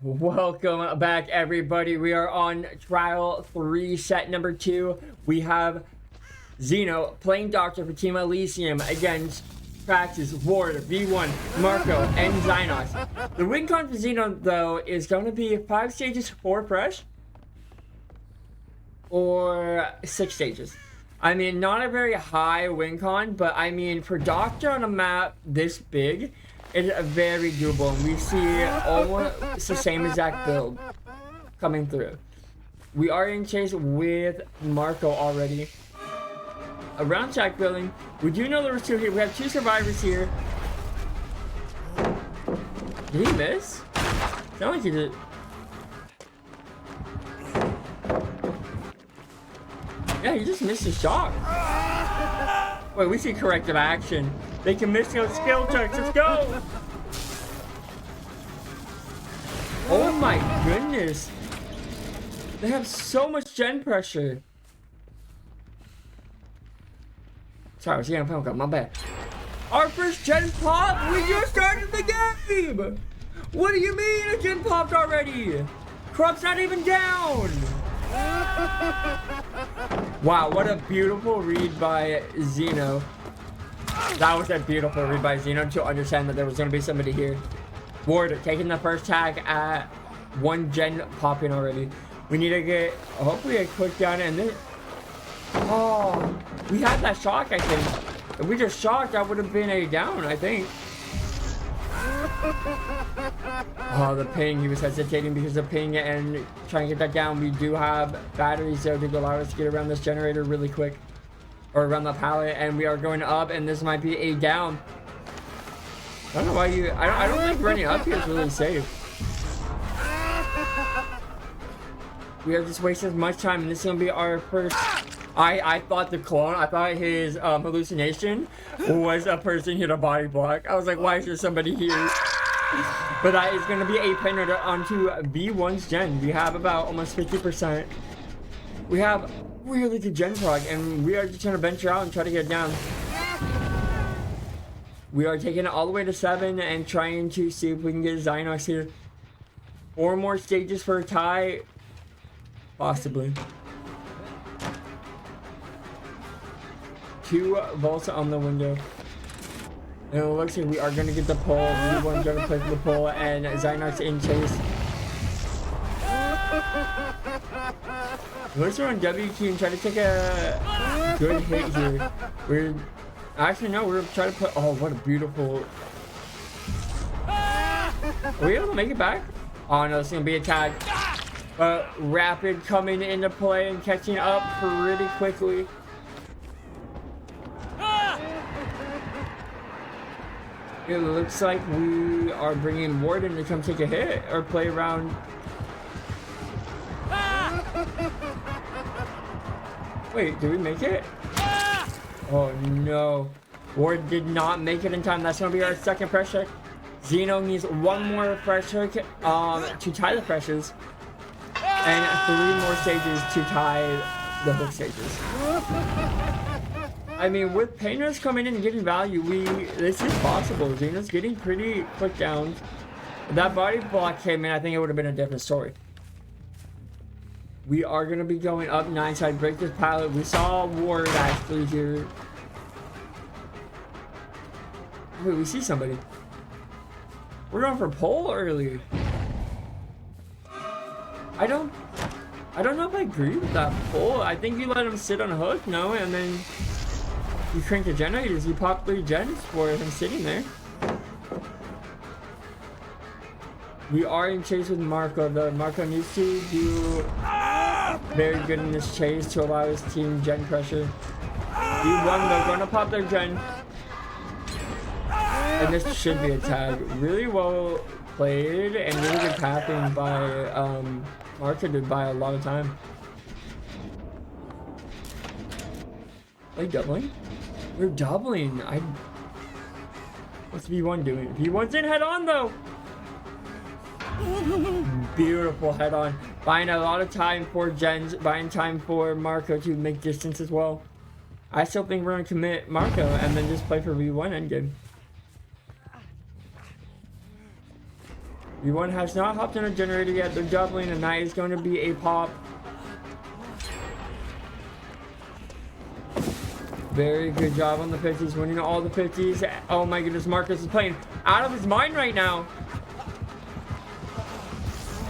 Welcome back, everybody. We are on trial 3, set number 2. We have Zeno playing Doctor for Team Elysium against Praxis, Ward, V1, Marco, and Zynox. The win con for Zeno, though, is going to be 5 stages, 4 fresh, or 6 stages. I mean, not a very high win con, but I mean, for Doctor on a map this big, it's very doable, and we see almost the same exact build coming through. We are in chase with Marco already. Around Jack building, we do know there was 2 here. We have 2 survivors here. Did he miss? Sound like he did. Yeah, he just missed his shot. Wait, we see corrective action. They can miss those skill checks. Let's go! Oh my goodness. They have so much gen pressure. Sorry, I was getting a phone call. My bad. Our first gen pop? We just started the game! What do you mean a gen popped already? Crop's not even down! Wow, what a beautiful read by Zeno. That was a beautiful read by Zeno to understand that there was going to be somebody here. Ward taking the first tag at 1 gen popping already. We need to get, hopefully, a quick down, and then... Oh, we had that shock, I think. If we just shocked, that would have been a down, I think. Oh, the ping. He was hesitating because of ping and trying to get that down. We do have batteries there to allow us to get around this generator really quick. Or around the pallet, and we are going up, and this might be a down. I don't know why you... I don't think running up here is really safe. We have just wasted as much time, and this is going to be our first... I thought the clone, I thought his hallucination was a person hit a body block. I was like, why is there somebody here? But that is going to be a pinner onto V1's gen. We have about almost 50%. We have really good gen prog, and we are just trying to venture out and try to get it down. We are taking it all the way to 7 and trying to see if we can get Zynox here. 4 more stages for a tie. Possibly. 2 volts on the window. And it looks like we are going to get the pull. V1's going to play for the pull, and Zynox in chase. Looks like we're on W key and try to take a good hit here. We're actually no, we're trying to put. Oh, what a beautiful! Are we able to make it back? Oh no, it's gonna be a tag. But Rapid coming into play and catching up pretty quickly. It looks like we are bringing Warden to come take a hit or play around. Wait, did we make it? Oh no. Ward did not make it in time. That's going to be our second fresh check. Zeno needs 1 more fresh check to tie the freshes. And 3 more stages to tie the hook stages. I mean, with painters coming in and getting value, this is possible. Zeno's getting pretty quick downs. If that body block came in, I think it would have been a different story. We are going to be going up 9 side, break this pallet. We saw Ward actually here. Wait, we see somebody. We're going for pole early. I don't know if I agree with that pole. I think you let him sit on a hook, no, and then you crank the generators. You pop 3 gens for him sitting there. We are in chase with Marco, though. Marco needs to do very good in this chase to allow his team gen pressure. V1, they're going to pop their gen. And this should be a tag. Really well played and really good tapping by Marco to buy a lot of time. Are they doubling? We're doubling. What's V1 doing? V1's in head on though. Beautiful head on. Buying a lot of time for gens, buying time for Marco to make distance as well. I still think we're gonna commit Marco and then just play for V1 endgame. V1 has not hopped on a generator yet. They're doubling, and that is going to be a pop. Very good job on the 50s, winning all the 50s. Oh my goodness, Marcus is playing out of his mind right now.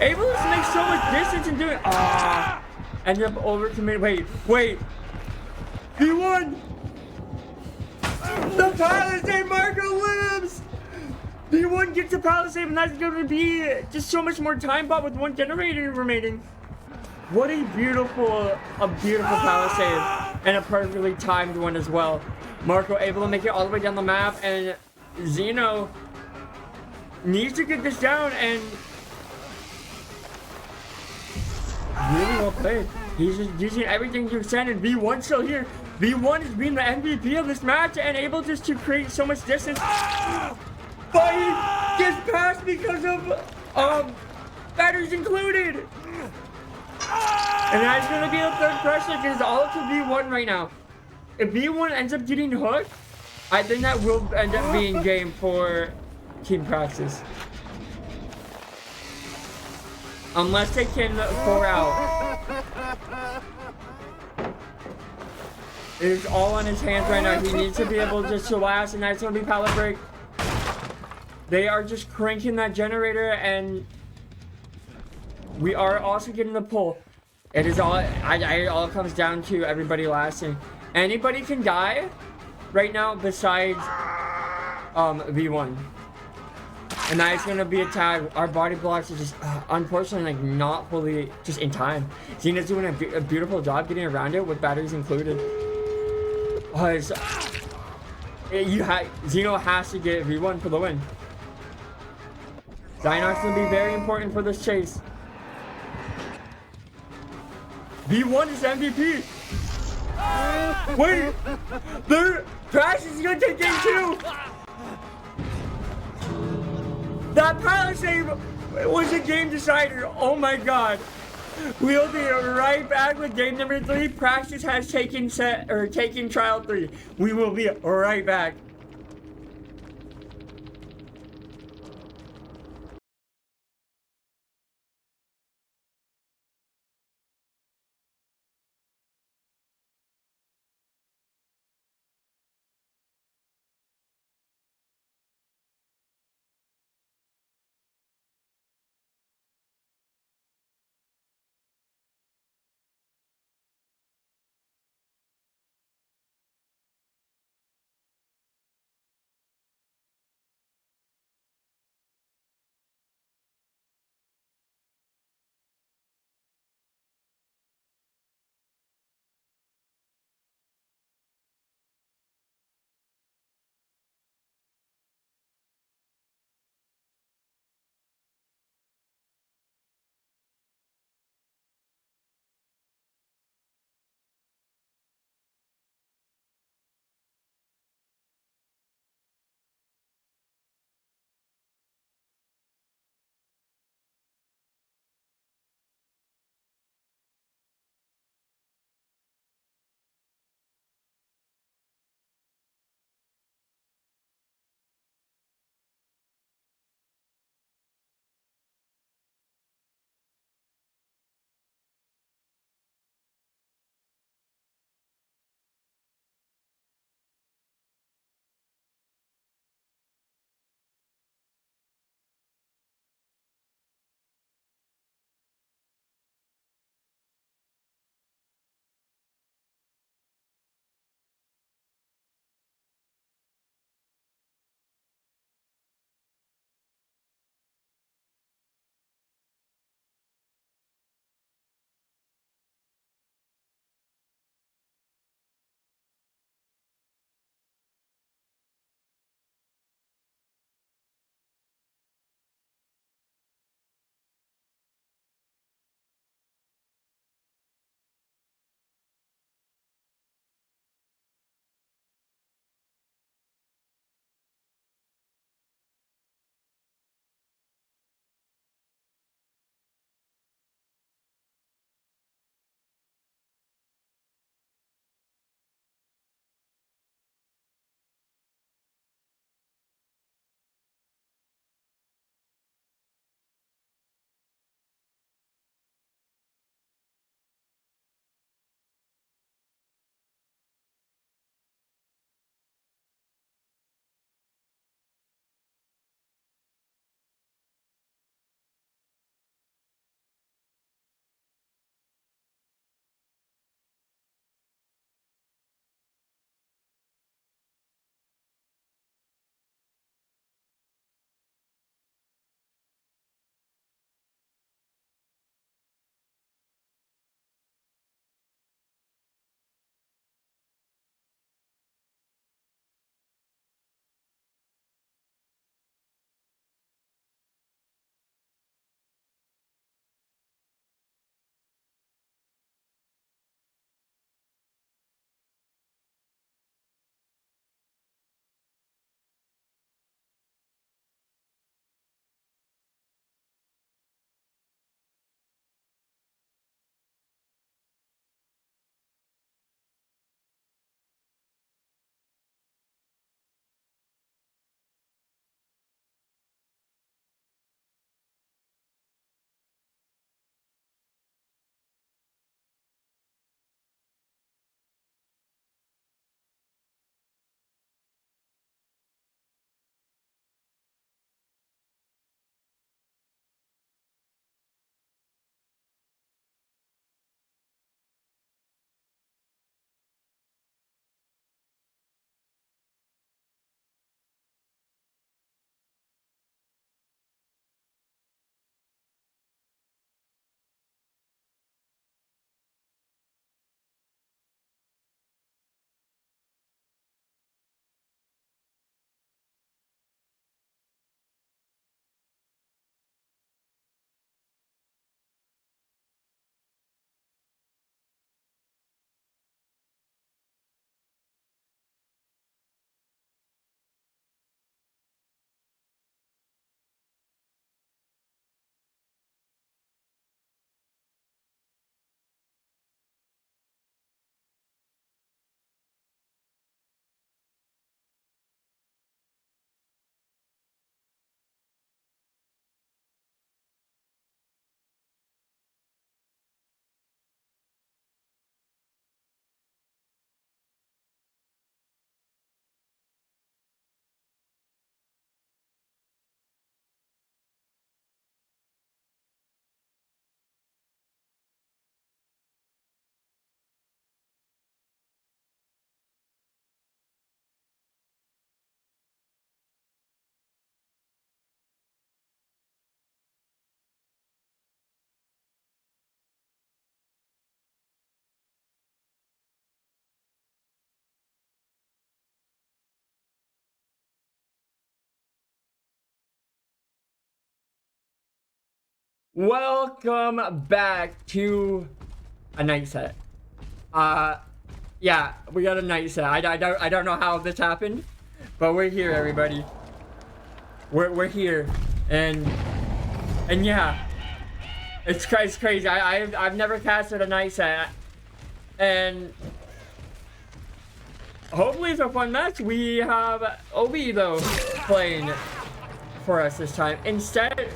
Able to make so much distance and doing. Ah, ended up overcommitted. Wait. V1. The Palisade Marco lives. V1 gets a Palisade, and that's going to be just so much more time bought with one generator remaining. What a beautiful Palisade, and a perfectly timed one as well. Marco able to make it all the way down the map, and Zeno needs to get this down, and really well played. He's just using everything to extend, and V1 still here. V1 is being the MVP of this match and able just to create so much distance. But he gets past because of batteries included. And that's going to be the third pressure because it's all up to V1 right now. If V1 ends up getting hooked, I think that will end up being game for Team Praxis. Unless they can 4 out. It is all on his hands right now. He needs to be able just to last, and that's going to be pallet break. They are just cranking that generator, and we are also getting the pull. It is all. It all comes down to everybody lasting. Anybody can die right now besides V1, and that is going to be a tag. Our body blocks are just unfortunately like not fully just in time. Zena's doing a beautiful job getting around it with batteries included. Zeno has to get V1 for the win. Zynox going to be very important for this chase. V1 is MVP. Wait, Praxis is going to take game 2. That Palisade was a game decider. Oh my god. We'll be right back with game number 3. Praxis has taken trial 3. We will be right back. Welcome back to a night set. Yeah, we got a night set. I don't know how this happened, but we're here, everybody. We're here, and yeah, it's crazy. I've never casted a night set, and hopefully it's a fun match. We have Obi though playing for us this time instead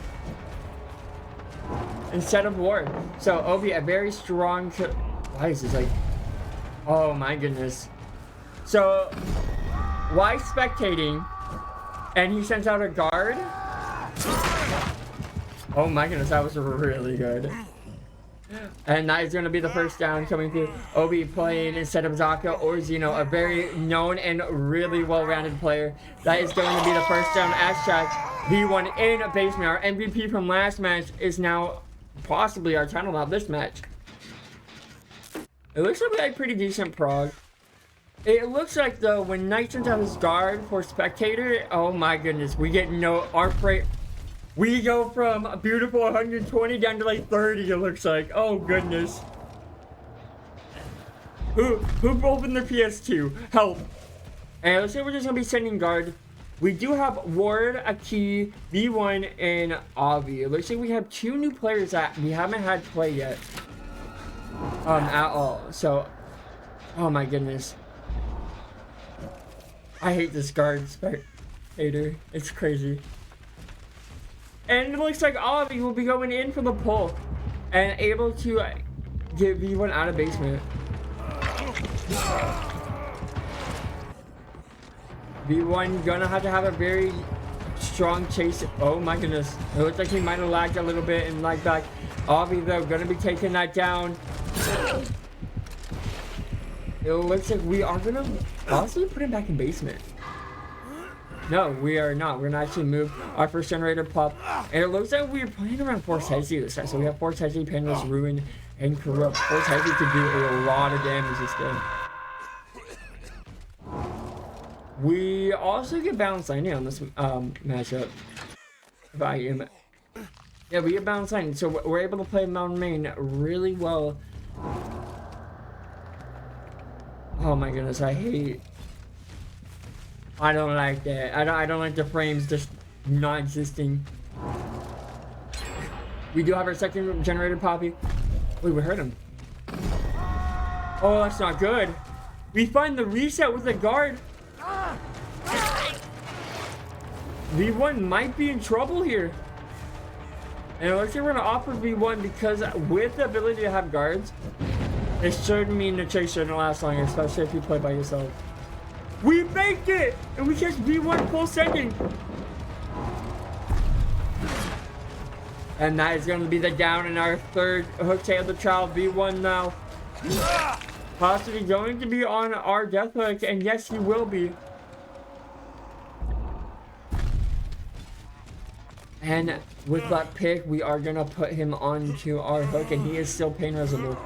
of Ward. So Obi, a very strong. Why is this like? Oh my goodness. So why spectating? And he sends out a guard. Oh my goodness, that was really good. And that is going to be the first down coming through. Obi playing instead of Zaka or Zeno, a very known and really well-rounded player. That is going to be the first down. Ashtrack V1 in basement. Our MVP from last match is now possibly our title out this match. It looks like we had pretty decent prog. It looks like though when Knight sends out his guard for spectator, oh my goodness, we get we go from a beautiful 120 down to like 30. It looks like. Oh goodness. Who opened their PS2? Help. And it looks like we're just gonna be sending guard. We do have Ward, Aki, V1, and Avi. It looks like we have 2 new players that we haven't had play yet. At all. So, oh my goodness. I hate this guard spectator. It's crazy. And it looks like Avi will be going in for the pull and able to get V1 out of basement. V1 gonna have to have a very strong chase. Oh my goodness. It looks like he might have lagged a little bit and lagged back. Avi though gonna be taking that down. It looks like we are gonna possibly put him back in basement. No, we are not. We're gonna actually move our first generator pop. And it looks like we're playing around Force Hezzy this time. So we have Force Hezzy, Painless, Ruin, and Corrupt. Force Hezzy could do a lot of damage this game. We also get balanced lining on this matchup. Yeah, we get balanced lining. So we're able to play Mountain Main really well. Oh my goodness, I don't like that. I don't like the frames just not existing. We do have our second generator poppy. Wait, we heard him. Oh, that's not good. We find the reset with the guard. V1 might be in trouble here. And it looks like we're gonna offer V1 because with the ability to have guards, it should mean the chase shouldn't last long, especially if you play by yourself. We faked it! And we catch V1 full sending. And that is going to be the down in our third hook tail of the trial. V1 now. Possibly going to be on our death hook, and yes, he will be. And with that pick, we are going to put him onto our hook, and he is still pain resable.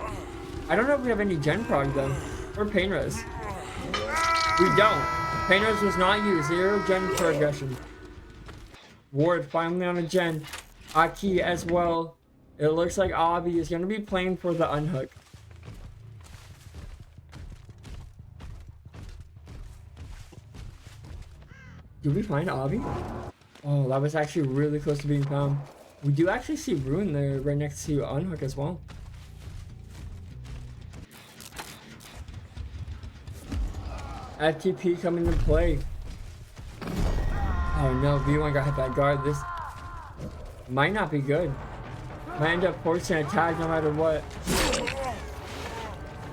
I don't know if we have any gen prog though, or pain res. We don't. Pain res was not used. 0 gen for aggression. Ward finally on a gen. Aki as well. It looks like Avi is going to be playing for the unhook. Did we find Avi? Oh, that was actually really close to being found. We do actually see Ruin there right next to unhook as well. FTP coming to play. Oh no, V1 got hit by guard. This might not be good. Might end up forcing a tag no matter what.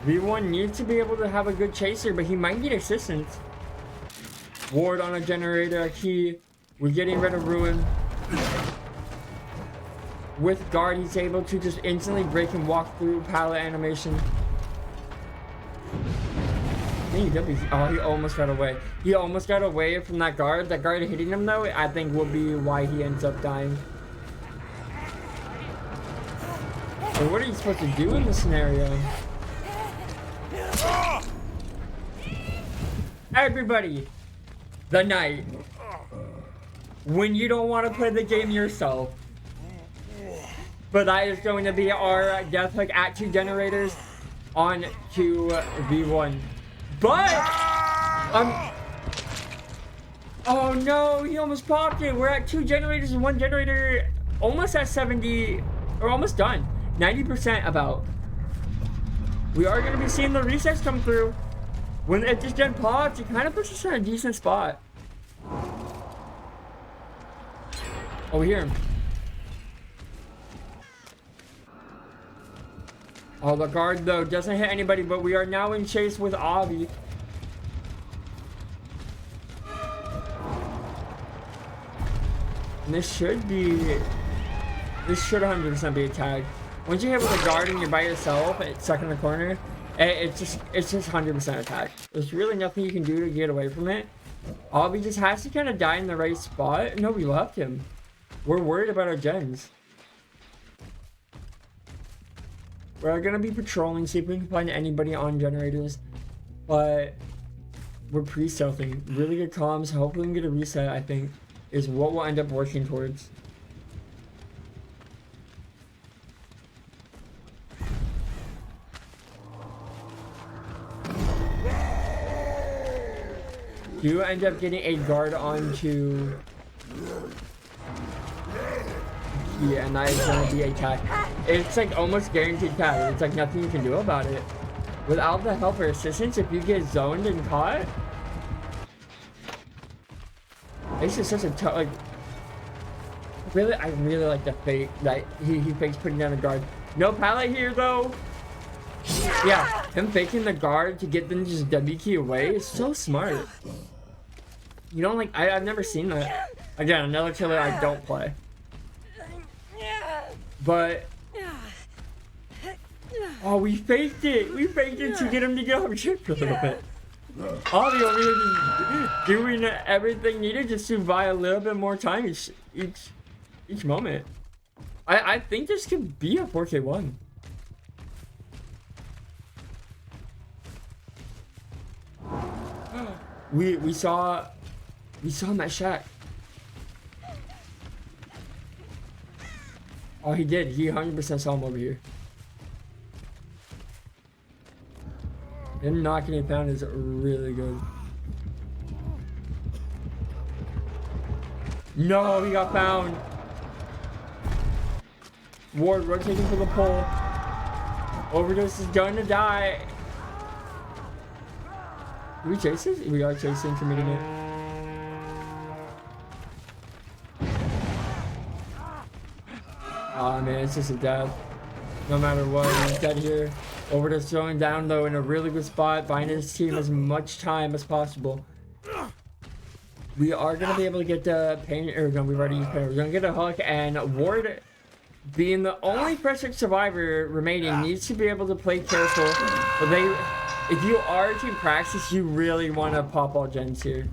V1 needs to be able to have a good chaser, but he might need assistance. Ward on a generator, a key. We're getting rid of Ruin. With guard, he's able to just instantly break and walk through pallet animation. Oh, he almost got away. He almost got away from that guard. That guard hitting him, though, I think will be why he ends up dying. So what are you supposed to do in this scenario? Everybody, the night when you don't want to play the game yourself, But that is going to be our death hook at 2 generators on 2v1. But oh no, he almost popped it. We're at 2 generators and 1 generator almost at 70, or almost done. 90% about. We are going to be seeing the resets come through. When this gen pops, it kind of puts us in a decent spot. Oh, we hear him. Oh, the guard though doesn't hit anybody, but we are now in chase with Avi. And this should 100% be a tag. Once you hit with a guard and you're by yourself, it's stuck in the corner, it's just 100% a tag. There's really nothing you can do to get away from it. Avi just has to kind of die in the right spot. No, we left him. We're worried about our gens. We're gonna be patrolling, see if we can find anybody on generators, but we're pre-stealthing. Really good comms, hopefully we can get a reset, I think, is what we'll end up working towards. You end up getting a guard onto... Yeah, and that is gonna be a tag. It's like almost guaranteed tag. It's like nothing you can do about it. Without the help or assistance, if you get zoned and caught, it's just such a tough, like, really, I really like the fake that he fakes putting down a guard. No pallet here though. Yeah, him faking the guard to get them to just W key away is so smart. You don't like, I've never seen that. Again, another killer I don't play. But oh, we faked it. We faked it to get him to get off ship for a little bit. Avi over here just doing everything needed just to buy a little bit more time each moment. I think this could be a 4K1. We saw him at Shack. Oh, he did. He 100% saw him over here. Him knocking it down is really good. No, he got found. Ward rotating for the pole. Overdose is going to die. Do we chase it? We are chasing, committing it. Oh man, it's just a death. No matter what, he's dead here. Overdose throwing down though in a really good spot, buying his team as much time as possible. We are gonna be able to get the pain, or no, we've already used pain. We're gonna get a hook, and Ward, being the only pressure survivor remaining, needs to be able to play careful. But if you are Team Praxis, you really want to pop all gens here.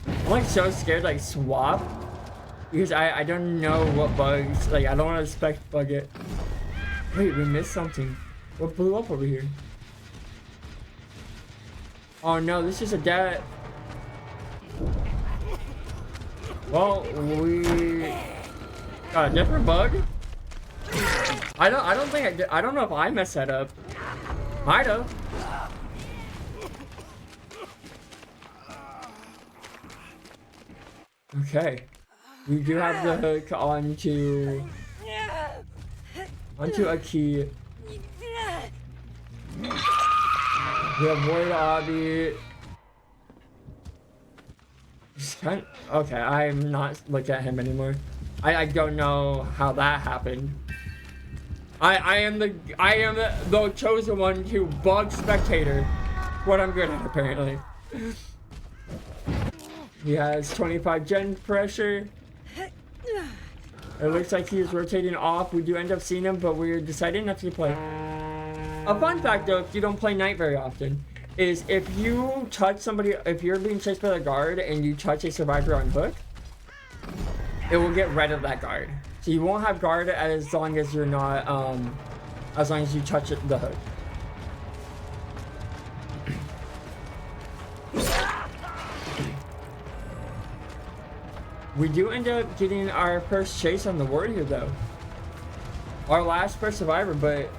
I'm like so scared, like swap. Because I don't know what bugs, like I don't want to spec bug it. Wait, we missed something. What blew up over here? Oh no, this is a dead. Well, we got a different bug. I don't think I did. I don't know if I messed that up. Might have. Okay. We do have the hook onto a key. We have Ward Avi. Okay, I'm not looking at him anymore. I don't know how that happened. I am the chosen one to bug spectator. What I'm good at apparently. He has 25 gen pressure. It looks like he is rotating off. We do end up seeing him, but we're deciding not to play. A fun fact though, if you don't play Knight very often, is if you touch somebody, if you're being chased by the guard and you touch a survivor on hook, it will get rid of that guard. So you won't have guard as long as you're not, as long as you touch the hook. We do end up getting our first chase on the board here, though. Our last first survivor, but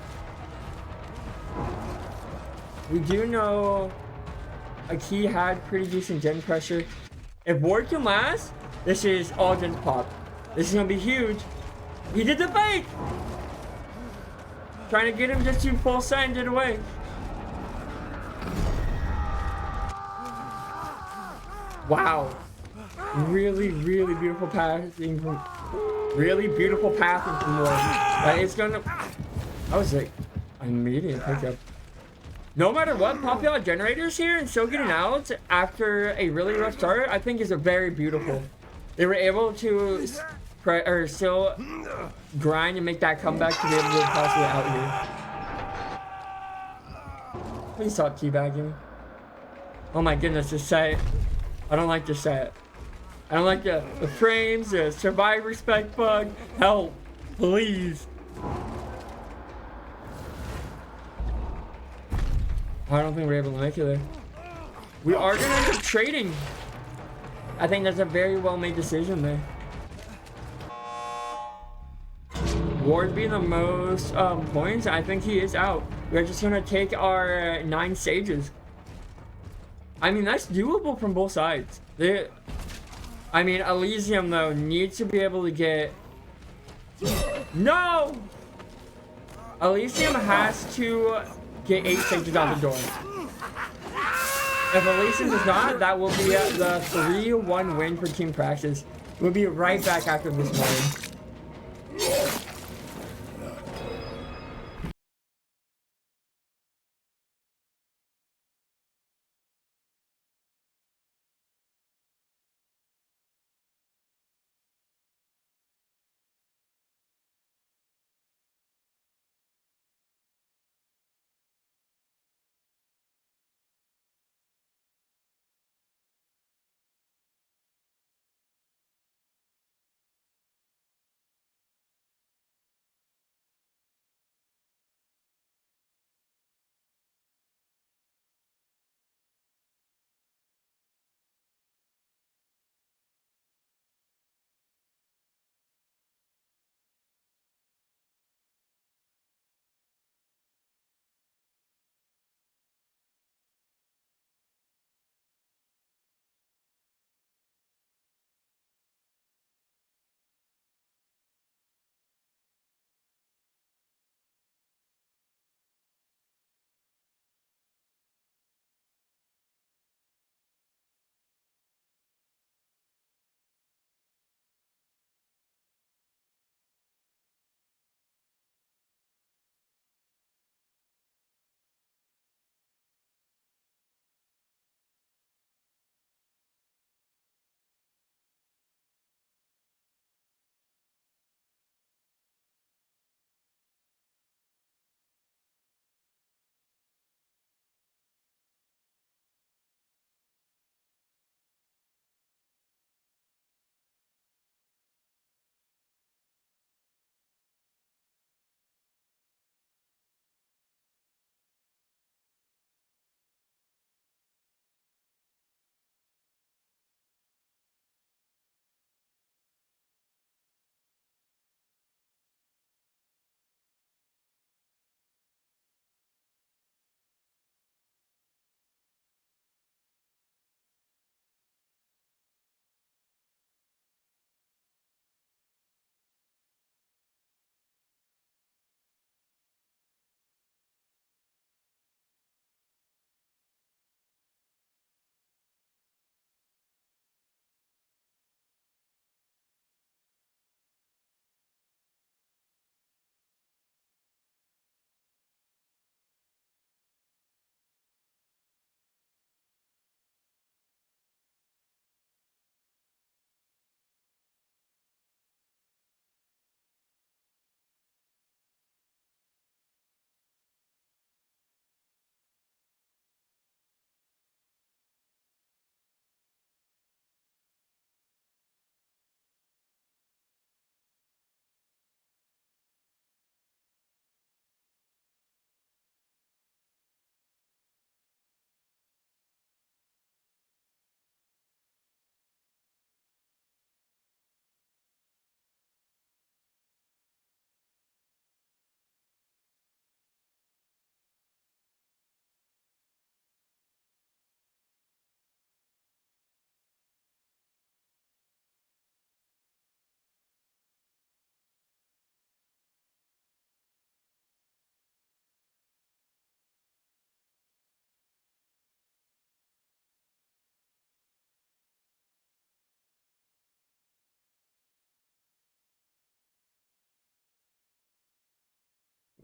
we do know a key had pretty decent gen pressure. If Ward can last, this is all gen pop. This is gonna be huge. He did the fake! Trying to get him just to full send it away. Wow. Really, really beautiful passing from Ward. It's gonna. I was like, immediate pickup. No matter what, popping out generators here and still getting out after a really rough start, I think is a very beautiful. They were able to still grind and make that comeback to be able to possibly out here. Please stop teabagging. Oh my goodness, this set. I don't like this set. I don't like the frames, the survive respect bug. Help, please. I don't think we're able to make it there. We are gonna end up trading. I think that's a very well made decision there. Ward being the most points, I think he is out. We're just gonna take our 9 stages. I mean, that's doable from both sides. I mean, Elysium though needs to be able to get. No! Elysium has to get 8 stages out the door. If Elysium does not, that will be the 3-1 win for Team Praxis. We'll be right back after this morning.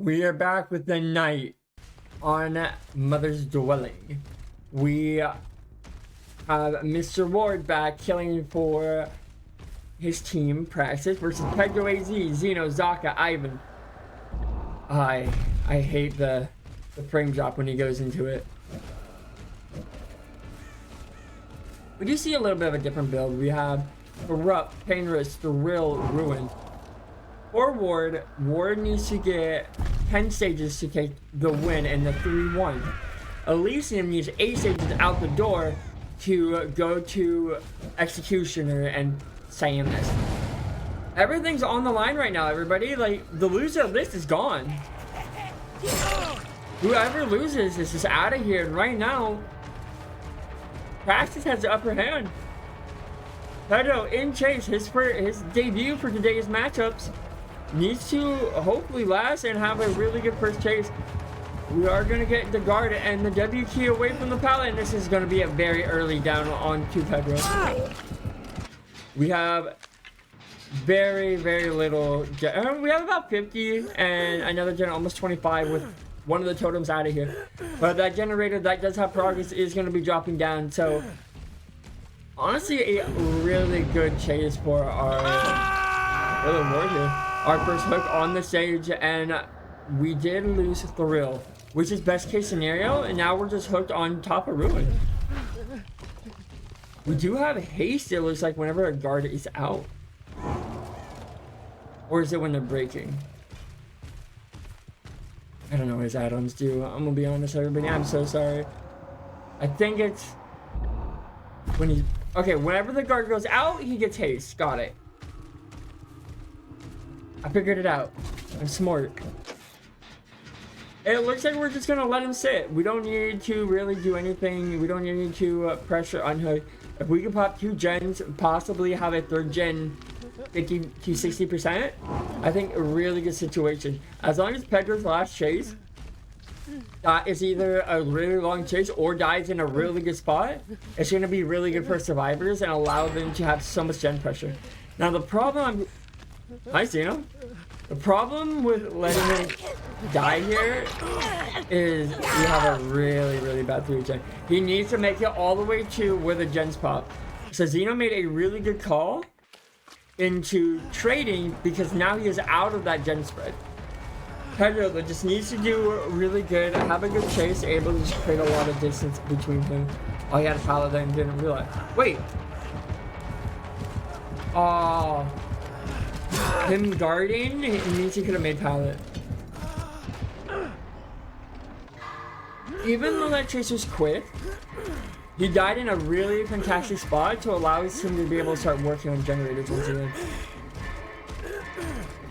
We are back with the night on Mother's Dwelling. We have Mr. Ward back killing for his team, Praxis, versus Pedro AZ, Zeno, Zaka, Ivan. I hate the frame drop when he goes into it. We do see a little bit of a different build. We have Corrupt, Painless, Thrill, Ruin. For Ward, Ward needs to get 10 stages to take the win in the 3-1. Elysium needs 8 stages out the door to go to Executioner and Samus. Everything's on the line right now, everybody. Like, the loser list is gone. Whoever loses is just out of here. And right now, Praxis has the upper hand. Pedro in chase, his debut for today's matchups, needs to hopefully last and have a really good first chase. We are going to get the guard and the W key away from the pallet, and this is going to be a very early down on to Pedro. We have very little. We have about 50 and another gen almost 25 with one of the totems out of here. But that generator that does have progress is going to be dropping down. So honestly, a really good chase for our Ward here. Our first hook on the stage, and we did lose Thrill, which is best case scenario, and now we're just hooked on top of Ruin. We do have haste, it looks like, whenever a guard is out. Or is it when they're breaking? I don't know what his add-ons do. I'm gonna be honest, everybody. I'm so sorry. I think it's when he... Okay, whenever the guard goes out, he gets haste. Got it. I figured it out. I'm smart. It looks like we're just gonna let him sit. We don't need to really do anything. We don't need to pressure on her. If we can pop 2 gens, possibly have a 3rd gen 50 to 60%, I think a really good situation. As long as Pedro's last chase is either a really long chase or dies in a really good spot, it's gonna be really good for survivors and allow them to have so much gen pressure. Now the problem Hi, Zeno. The problem with letting him die here is we have a really bad 3 gen. He needs to make it all the way to where the gens pop. So Zeno made a really good call into trading because now he is out of that gen spread. Pedro just needs to do really good, have a good chase, able to just create a lot of distance between him. Oh, he had a paladin and didn't realize. Wait. Oh. Him guarding, it means he could have made pallet. Even though that chase was quick, he died in a really fantastic spot to allow him to be able to start working on generators once again.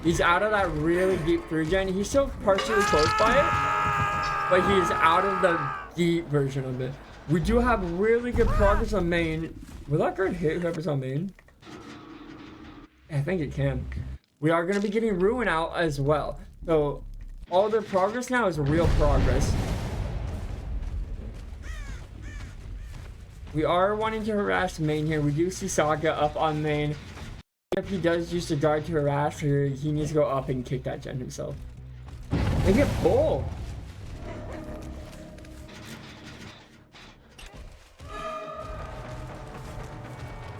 He's out of that really deep 3 gen. He's still partially close by it, but he's out of the deep version of it. We do have really good progress on main. Will that guard hit whoever's on main? I think it can. We are going to be getting Ruin out as well. So all their progress now is real progress. We are wanting to harass main here. We do see Saga up on main. If he does use the guard to harass her, he needs to go up and kick that gen himself. They get full.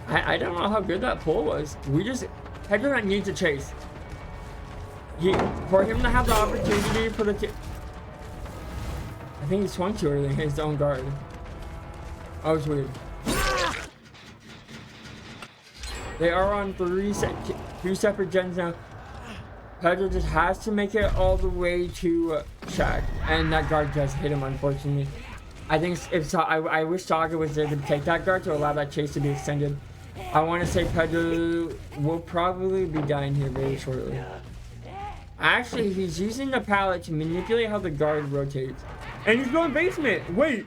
I don't know how good that pull was. Pedro needs to chase. For him to have the opportunity for the... I think he swung too early, his own guard. Oh, it's weird. They are on 2 separate gens now. Pedro just has to make it all the way to Shaq. And that guard just hit him, unfortunately. I think I wish Saga was there to take that guard to allow that chase to be extended. I want to say Pedro will probably be dying here very shortly. Actually, he's using the pallet to manipulate how the guard rotates. And he's going basement! Wait!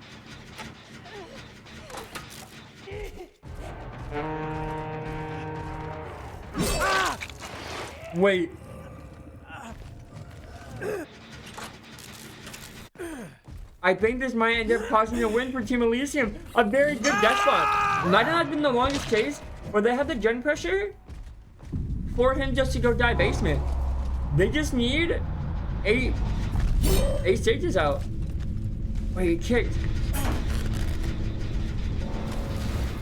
Wait. I think this might end up causing a win for Team Elysium. A very good death spot. Might not have been the longest chase, but they have the gen pressure for him just to go die basement. They just need Eight stages out. Wait, he kicked.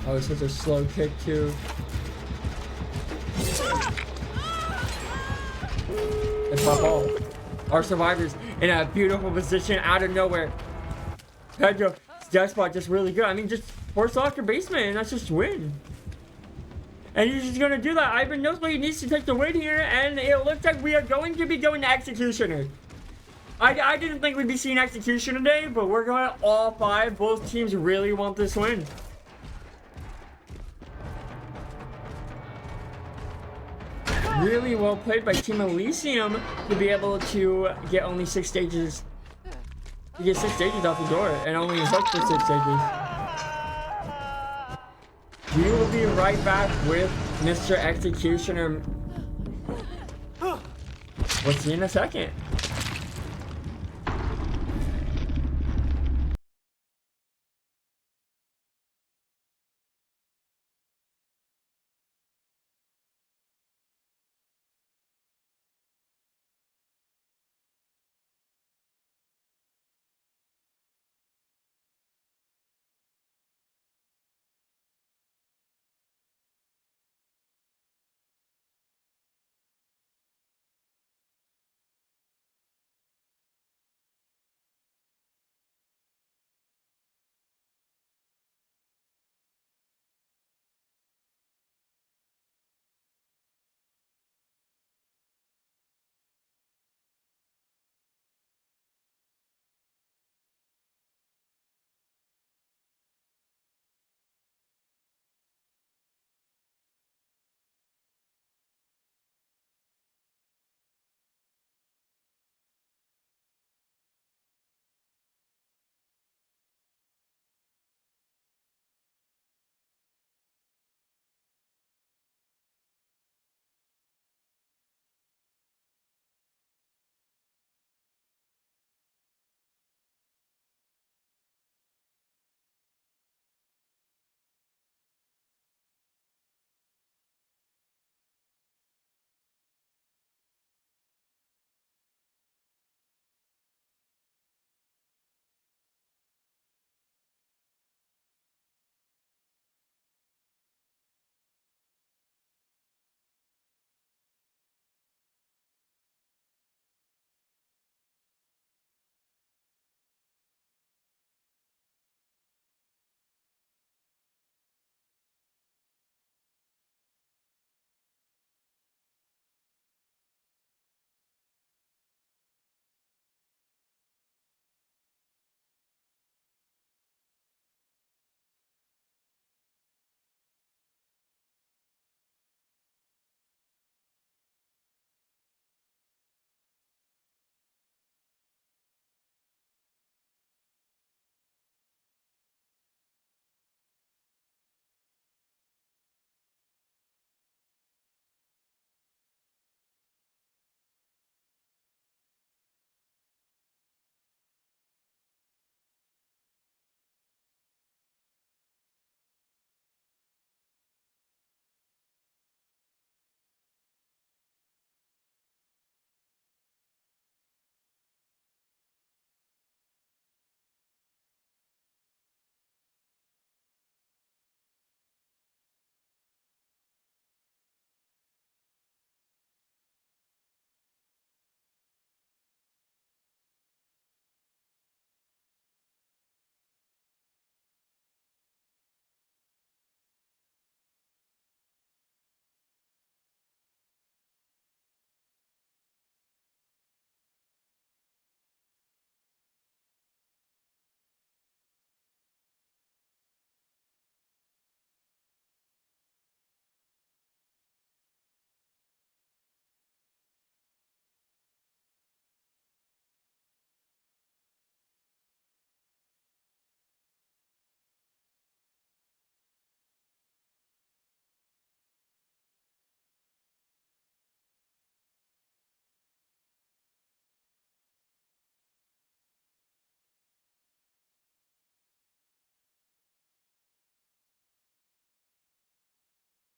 Oh, it's such a slow kick too. It's my ball. Our survivors in a beautiful position out of nowhere. Pedro's death spot just really good. I mean, just force off your basement and that's just win. And he's just gonna do that. Ivan knows what he needs to take the win here, and it looks like we are going to be going to Executioner. I didn't think we'd be seeing Executioner today, but we're going all five. Both teams really want this win. Really well played by Team Elysium to be able to get only 6 stages. To get 6 stages out the door and only hook for 6 stages. We will be right back with Mr. Executioner. We'll see you in a second.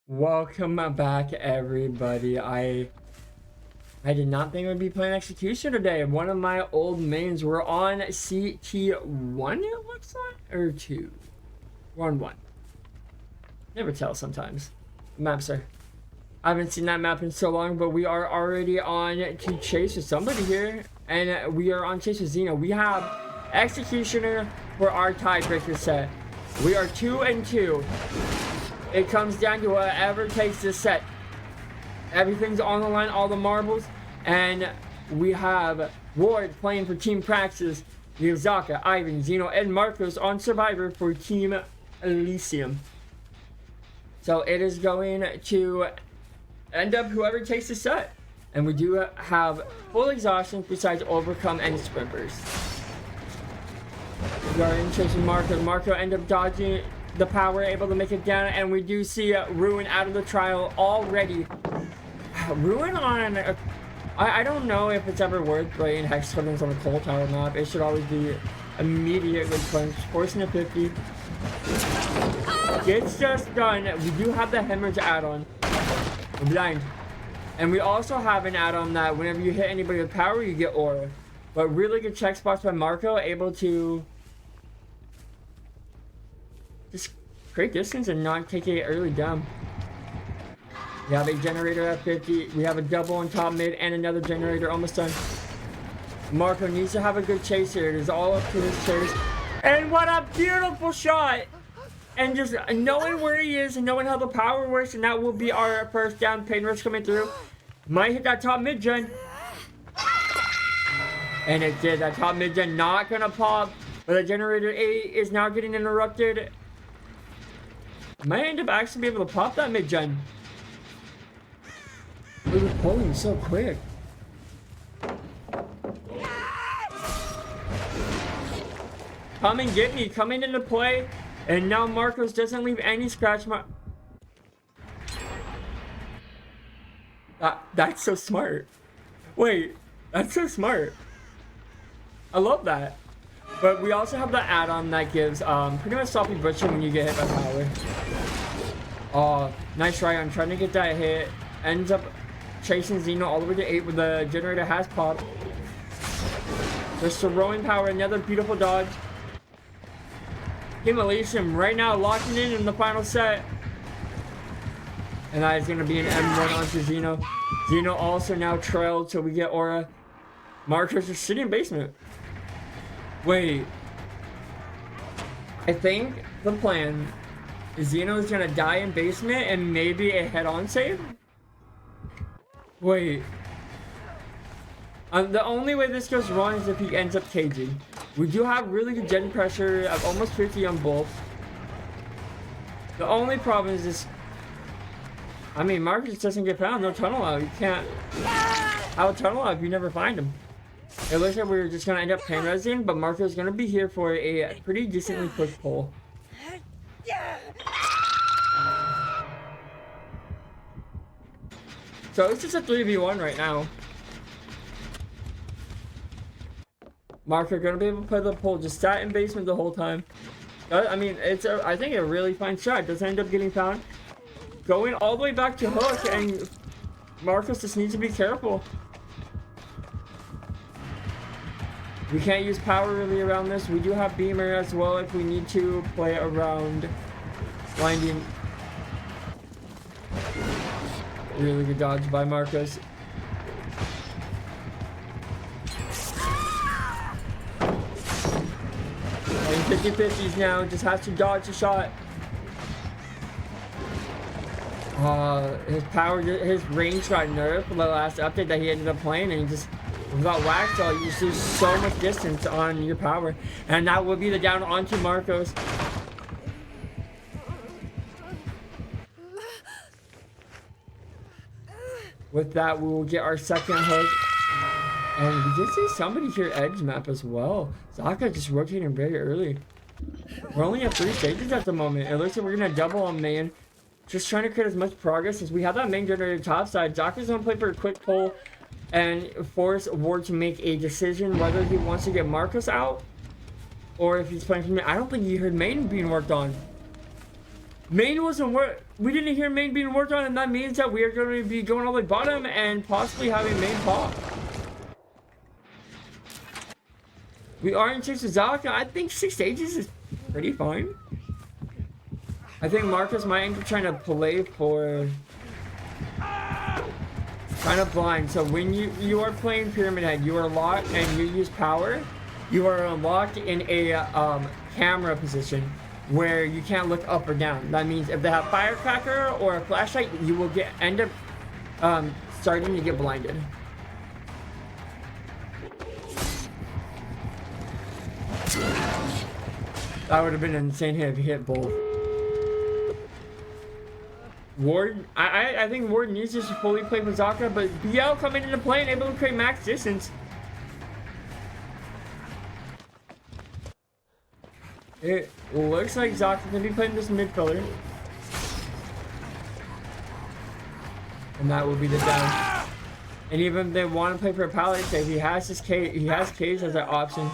Welcome back, everybody. I I did not think I would be playing Execution today. One of my old mains were on CT1, it looks like? Or 2? We're on 1. Never tell sometimes. Maps are... I haven't seen that map in so long, but we are already on to chase with somebody here. And we are on chase with Xeno. We have Executioner for our tiebreaker set. We are 2-2. It comes down to whoever takes this set. Everything's on the line, all the marbles. And we have Ward playing for Team Praxis. We have Zaka, Ivan, Xeno, and Marcos on Survivor for Team Elysium. So it is going to end up whoever takes the set. And we do have full exhaustion besides Overcome and Sprint Burst. We are in chasing Marco. Marco end up dodging the power, able to make it down. And we do see Ruin out of the trial already. Ruin on... I don't know if it's ever worth playing Hex Covenants on the Coal Tower map. It should always be immediately cleansed. Forcing a 50. It's just done. We do have the Hemorrhage add-on. We're blind. And we also have an add-on that whenever you hit anybody with power, you get aura. But really good check spots by Marco, able to just create distance and not take a early down. We have a generator at 50. We have a double on top mid and another generator almost done. Marco needs to have a good chase here. It is all up to his chase. And what a beautiful shot! And just knowing where he is and knowing how the power works, and that will be our first down. Pain Rush coming through. Might hit that top mid gen. And it did. That top mid gen not gonna pop. But the generator 8 is now getting interrupted. Might end up actually be able to pop that mid gen. We were pulling so quick. Come and get me. Coming into play. And now Marcos doesn't leave any scratch mark. That's so smart. Wait, that's so smart. I love that. But we also have the add-on that gives pretty much sloppy butcher when you get hit by power. Oh, nice try on trying to get that hit. Ends up chasing Xeno all the way to 8 with the generator has popped. Just throwing power, another beautiful dodge. Team Elysium right now locking in the final set. And that is going to be an M1 onto Xeno. Xeno also now trailed till we get aura. Marcos is sitting in basement. Wait. I think the plan is Xeno is going to die in basement and maybe a head-on save? Wait. The only way this goes wrong is if he ends up caging. We do have really good gen pressure of almost 50 on both. The only problem is this. I mean, Marcus doesn't get found. No tunnel out. You can't have a tunnel out if you never find him. It looks like we're just going to end up pain resing, but Marco is going to be here for a pretty decently push pull. So it's just a 3v1 right now. Marco gonna be able to play the pull. Just sat in basement the whole time. I mean, it's I think a really fine shot. Doesn't end up getting found. Going all the way back to hook, and Marcos just needs to be careful. We can't use power really around this. We do have Beamer as well if we need to play around blinding. Really good dodge by Marcos. And 50-50s now, just has to dodge the shot. His power, his range got nerfed for the last update that he ended up playing, and he just got whacked, so you just lose so much distance on your power. And that will be the down onto Marcos. With that, we will get our second hook. And we did see somebody here edge map as well. Zaka just rotating very early. We're only at 3 stages at the moment. It looks like we're going to double on main. Just trying to create as much progress as we have that main generator top side. Zaka's going to play for a quick pull and force Ward to make a decision whether he wants to get Marcos out or if he's playing for me. I don't think he heard main being worked on. Main wasn't we didn't hear main being worked on, and that means that we are going to be going all the way bottom and possibly having main pop. We are in 6 Zalka. I think 6 stages is pretty fine. I think Marcus might end up trying to play for kind of blind. So when you are playing Pyramid Head, you are locked and you use power. You are locked in a camera position where you can't look up or down. That means if they have firecracker or a flashlight, you will end up starting to get blinded. That would have been an insane hit if you hit both. Ward, I think Ward needs to fully play with Zaka, but BL coming into play and able to create max distance. It looks like Zaka's gonna be playing this midfielder. And that will be the down. And even if they want to play for a pallet save, he has cage as an option.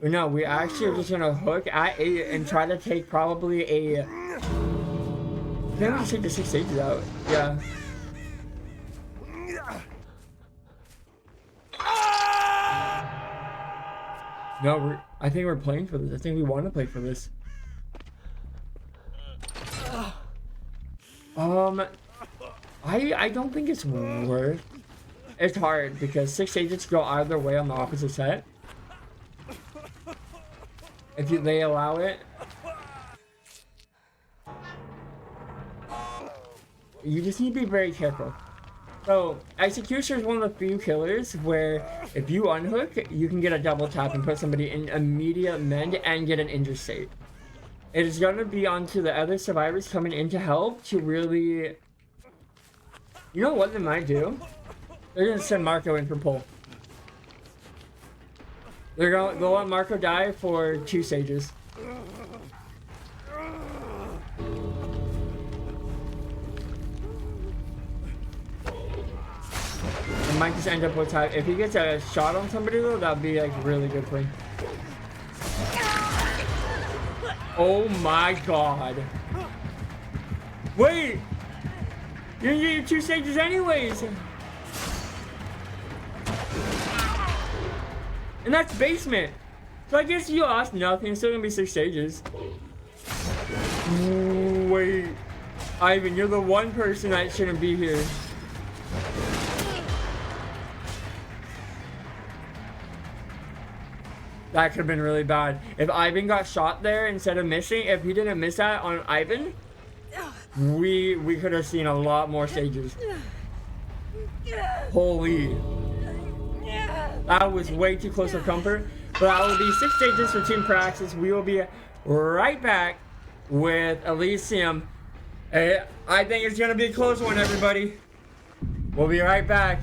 But no, we actually are just gonna hook at 8 and try to take probably a. I think we just take the 6 stages out. Yeah. No, I think we're playing for this. I think we want to play for this. I don't think it's worth. It's hard because 6 stages go either way on the opposite set. If they allow it. You just need to be very careful. So, Executioner is one of the few killers where if you unhook, you can get a double tap and put somebody in immediate mend and get an injured state. It is going to be onto the other survivors coming in to help to really... You know what they might do? They're going to send Marco in for pull. They're going to let Marco die for 2 stages. Might just end up with time. If he gets a shot on somebody though, that'd be like really good for him. Oh my god. Wait! You're gonna get your 2 stages anyways! And that's basement! So I guess you lost nothing, it's still gonna be 6 stages. Wait. Ivan, you're the one person that shouldn't be here. That could have been really bad. If Ivan got shot there instead of missing, if he didn't miss that on Ivan, we could have seen a lot more stages. Holy. That was way too close for comfort. But that will be 6 stages for Team Praxis. We will be right back with Elysium. I think it's going to be a close one, everybody. We'll be right back.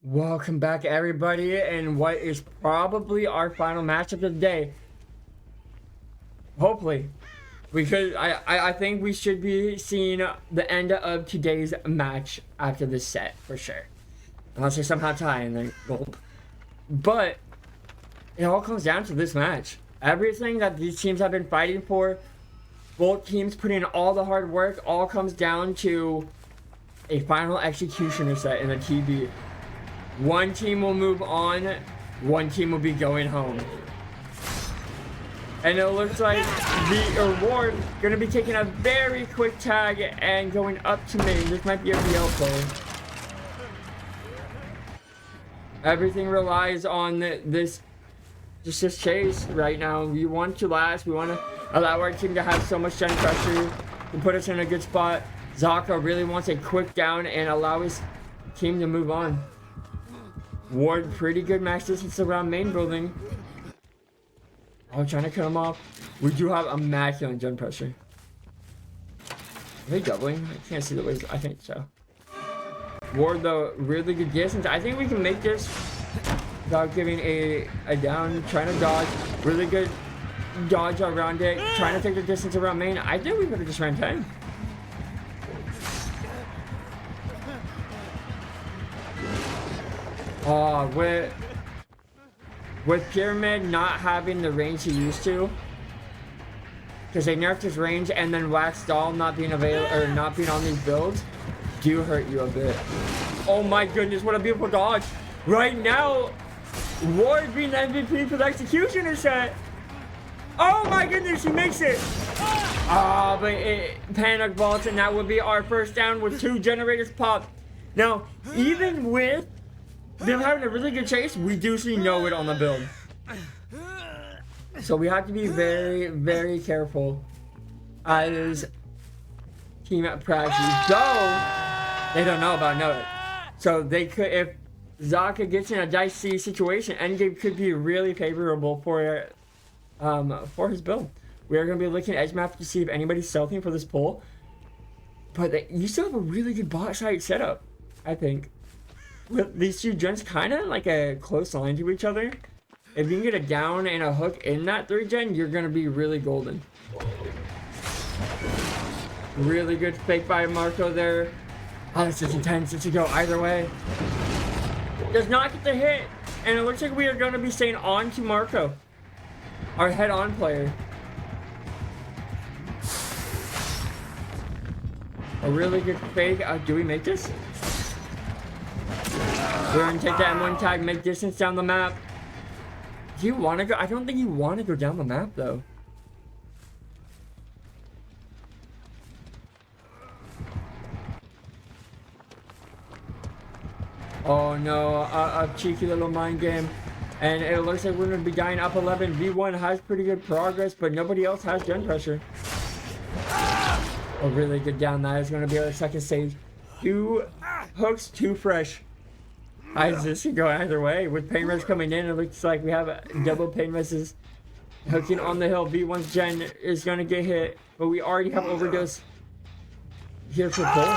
Welcome back, everybody, and what is probably our final matchup of the day. Hopefully, because I think we should be seeing the end of today's match after this set for sure, unless they somehow tie and then gulp. But it all comes down to this match. Everything that these teams have been fighting for, both teams putting in all the hard work, all comes down to a final executioner set in the TB. One team will move on, one team will be going home. And it looks like the award gonna be taking a very quick tag and going up to main. This might be a BL play. Everything relies on this chase right now. We want to last. We want to allow our team to have so much gen pressure to put us in a good spot. Zaka really wants a quick down and allow his team to move on. Ward, pretty good max distance around main building. Oh, trying to cut him off. We do have immaculate gen pressure. Are they doubling? I can't see the ways. I think so. Ward, though, really good distance. I think we can make this without giving a down. Trying to dodge. Really good dodge around it. Trying to take the distance around main. I think we could have just ran 10. Oh, with Pyramid not having the range he used to, because they nerfed his range, and then Wax Doll not being available or not being on these builds, do hurt you a bit. Oh my goodness, what a beautiful dodge! Right now, Ward being the MVP for the executioner set. Oh my goodness, he makes it! Ah, but it panic vaults, and that would be our first down with 2 generators popped. Now, even with them having a really good chase, we do see no it on the build. So we have to be very, very careful as Team Praxis. Though they don't know about no it. So they could, if Zaka gets in a dicey situation, endgame could be really favorable for his build. We are going to be looking at edge map to see if anybody's stealthing for this pull. But you still have a really good bot side setup, I think. With these two gens kind of like a close line to each other. If you can get a down and a hook in that 3 gen, you're going to be really golden. Really good fake by Marco there. Oh, this is intense. It should go either way. Does not get the hit. And it looks like we are going to be staying on to Marco, our head-on player. A really good fake. Do we make this? We're gonna take that M1 tag, make distance down the map. Do you want to go? I don't think you want to go down the map though. Oh no, a cheeky little mind game. And it looks like we're gonna be dying up 11. V1 has pretty good progress, but nobody else has gen pressure. A really good down. That is gonna be our second stage. 2 hooks, 2 fresh. This could go either way. With pain rush coming in, it looks like we have double pain rushes hooking on the hill. V1's gen is going to get hit, but we already have overdose here for pull.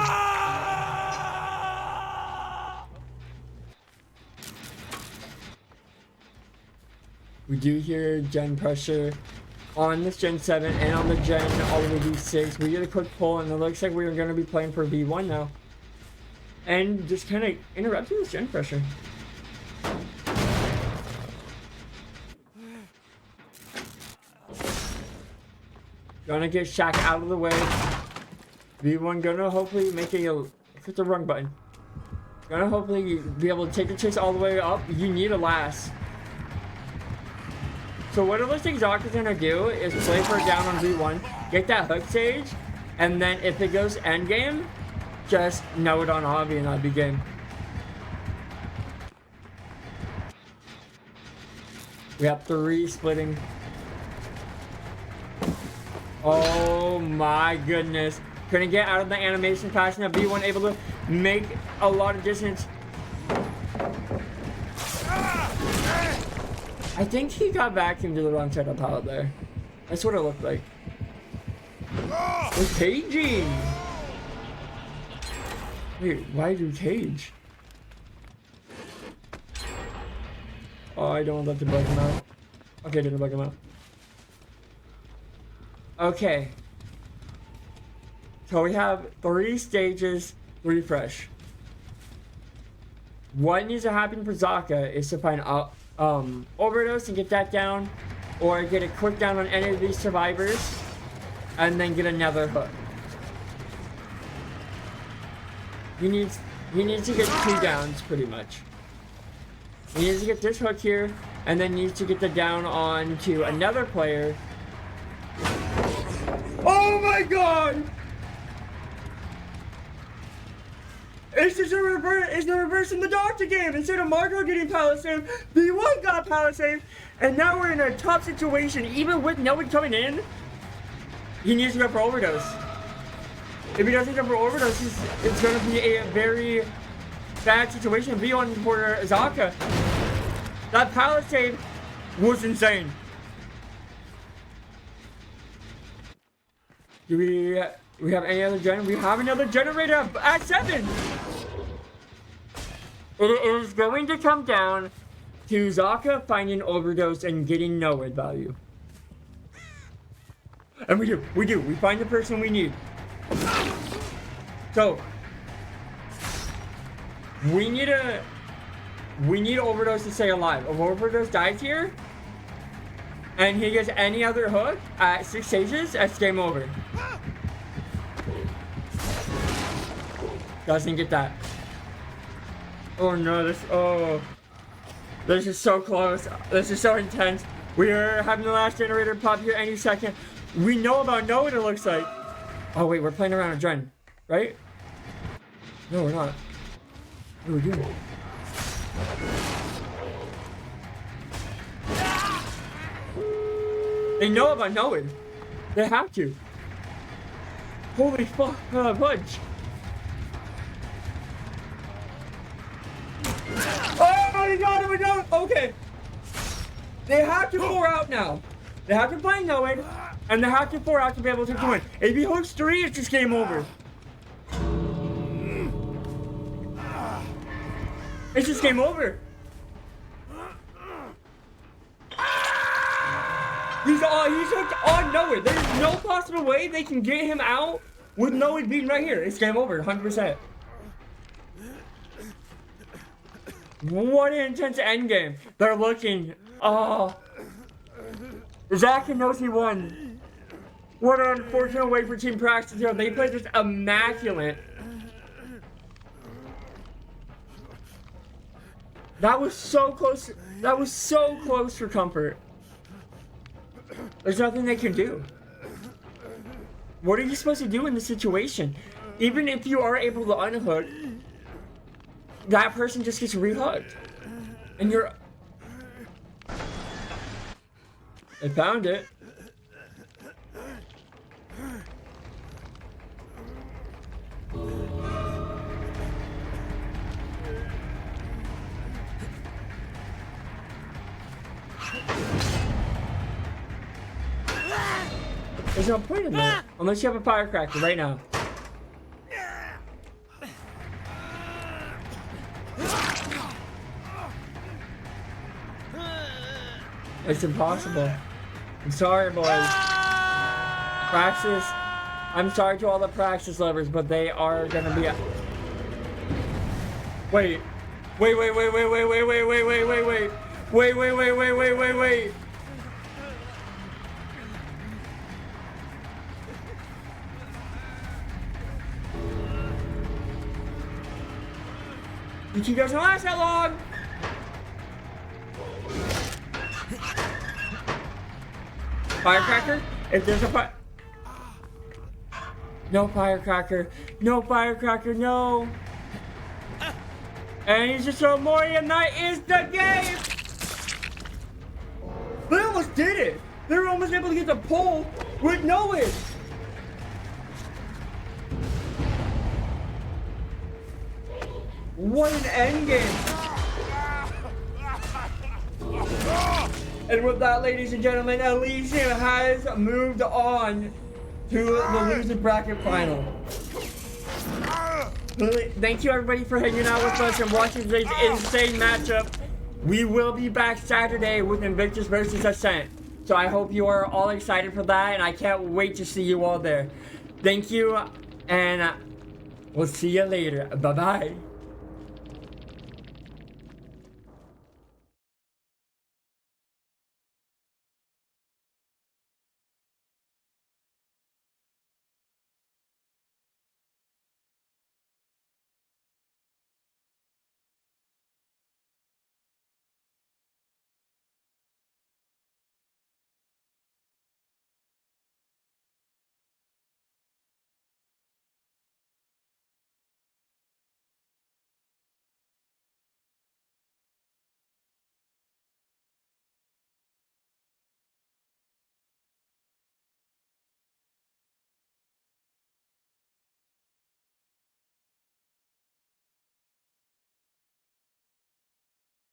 We do hear gen pressure on this gen 7 and on the gen all the way to V6. We get a quick pull, and it looks like we're going to be playing for V1 now. And just kind of interrupting this gen pressure. Gonna get Shaq out of the way. V1 gonna hopefully make a hit the wrong button. Gonna hopefully be able to take the chase all the way up. You need a last. So what it looks like Zaka's gonna do is play for it down on V1, get that hook stage, and then if it goes endgame, just know it on Avi and that'd be game. We have 3 splitting. Oh my goodness. Couldn't get out of the animation fast enough. V1 able to make a lot of distance. I think he got vacuumed to the wrong side of the pallet there. That's what it looked like. We're caging. Wait, why do cage? Oh, I don't want to bug him out. Okay, didn't bug him out. Okay. So we have 3 stages, refresh. What needs to happen for Zaka is to find overdose and get that down, or get a quick down on any of these survivors, and then get another hook. He needs to get 2 downs pretty much. He needs to get this hook here, and then needs to get the down on to another player. Oh my god! It's just a reverse. It's the reverse in the Doctor game. Instead of Marco getting power save, B1 got power save, and now we're in a tough situation. Even with no one coming in, he needs to go for overdose. If he doesn't go for overdose, it's going to be a very bad situation. B1 for Zaka. That power save was insane. Do we have any other generator? We have another generator at 7. It is going to come down to Zaka finding overdose and getting no aid value. And we do. We find the person we need. So we need overdose to stay alive. If overdose dies here, and he gets any other hook at 6 stages, that's game over. Doesn't get that. Oh no, this is so close. This is so intense. We are having the last generator pop here any second. We know about no what it looks like. Oh wait, we're playing around a gen, right? No, we're not. What are we doing? They know about knowing. They have to. Holy fuck, fudge. Oh my god, we don't. Okay. They have to 4 out now. They have to play knowing, and they have to 4 out to be able to win. If he hooks 3, it's just game over. It's just game over. He's hooked on nowhere. There's no possible way they can get him out with no one being right here. It's game over, 100%. What an intense endgame. They're looking. Oh. Zaka knows he won. What an unfortunate way for Team Praxis. They played this immaculate. That was so close. That was so close for comfort. There's nothing they can do. What are you supposed to do in this situation? Even if you are able to unhook, that person just gets rehooked. And you're... I found it. There's no point in that. Unless you have a firecracker right now. It's impossible. I'm sorry, boys. Praxis. I'm sorry to all the Praxis lovers, but they are gonna be. Wait. Wait. You doesn't last that long. Firecracker? If there's a fire... No firecracker. No firecracker, no. And he's just throwing Mori, and that is the game! They almost did it! They were almost able to get the pull with no it! What an endgame! And with that, ladies and gentlemen, Elysium has moved on to the loser bracket final. Thank you everybody for hanging out with us and watching today's insane matchup. we will be back Saturday with Invictus versus Ascent. So I hope you are all excited for that, and I can't wait to see you all there. Thank you, and we'll see you later. Bye-bye.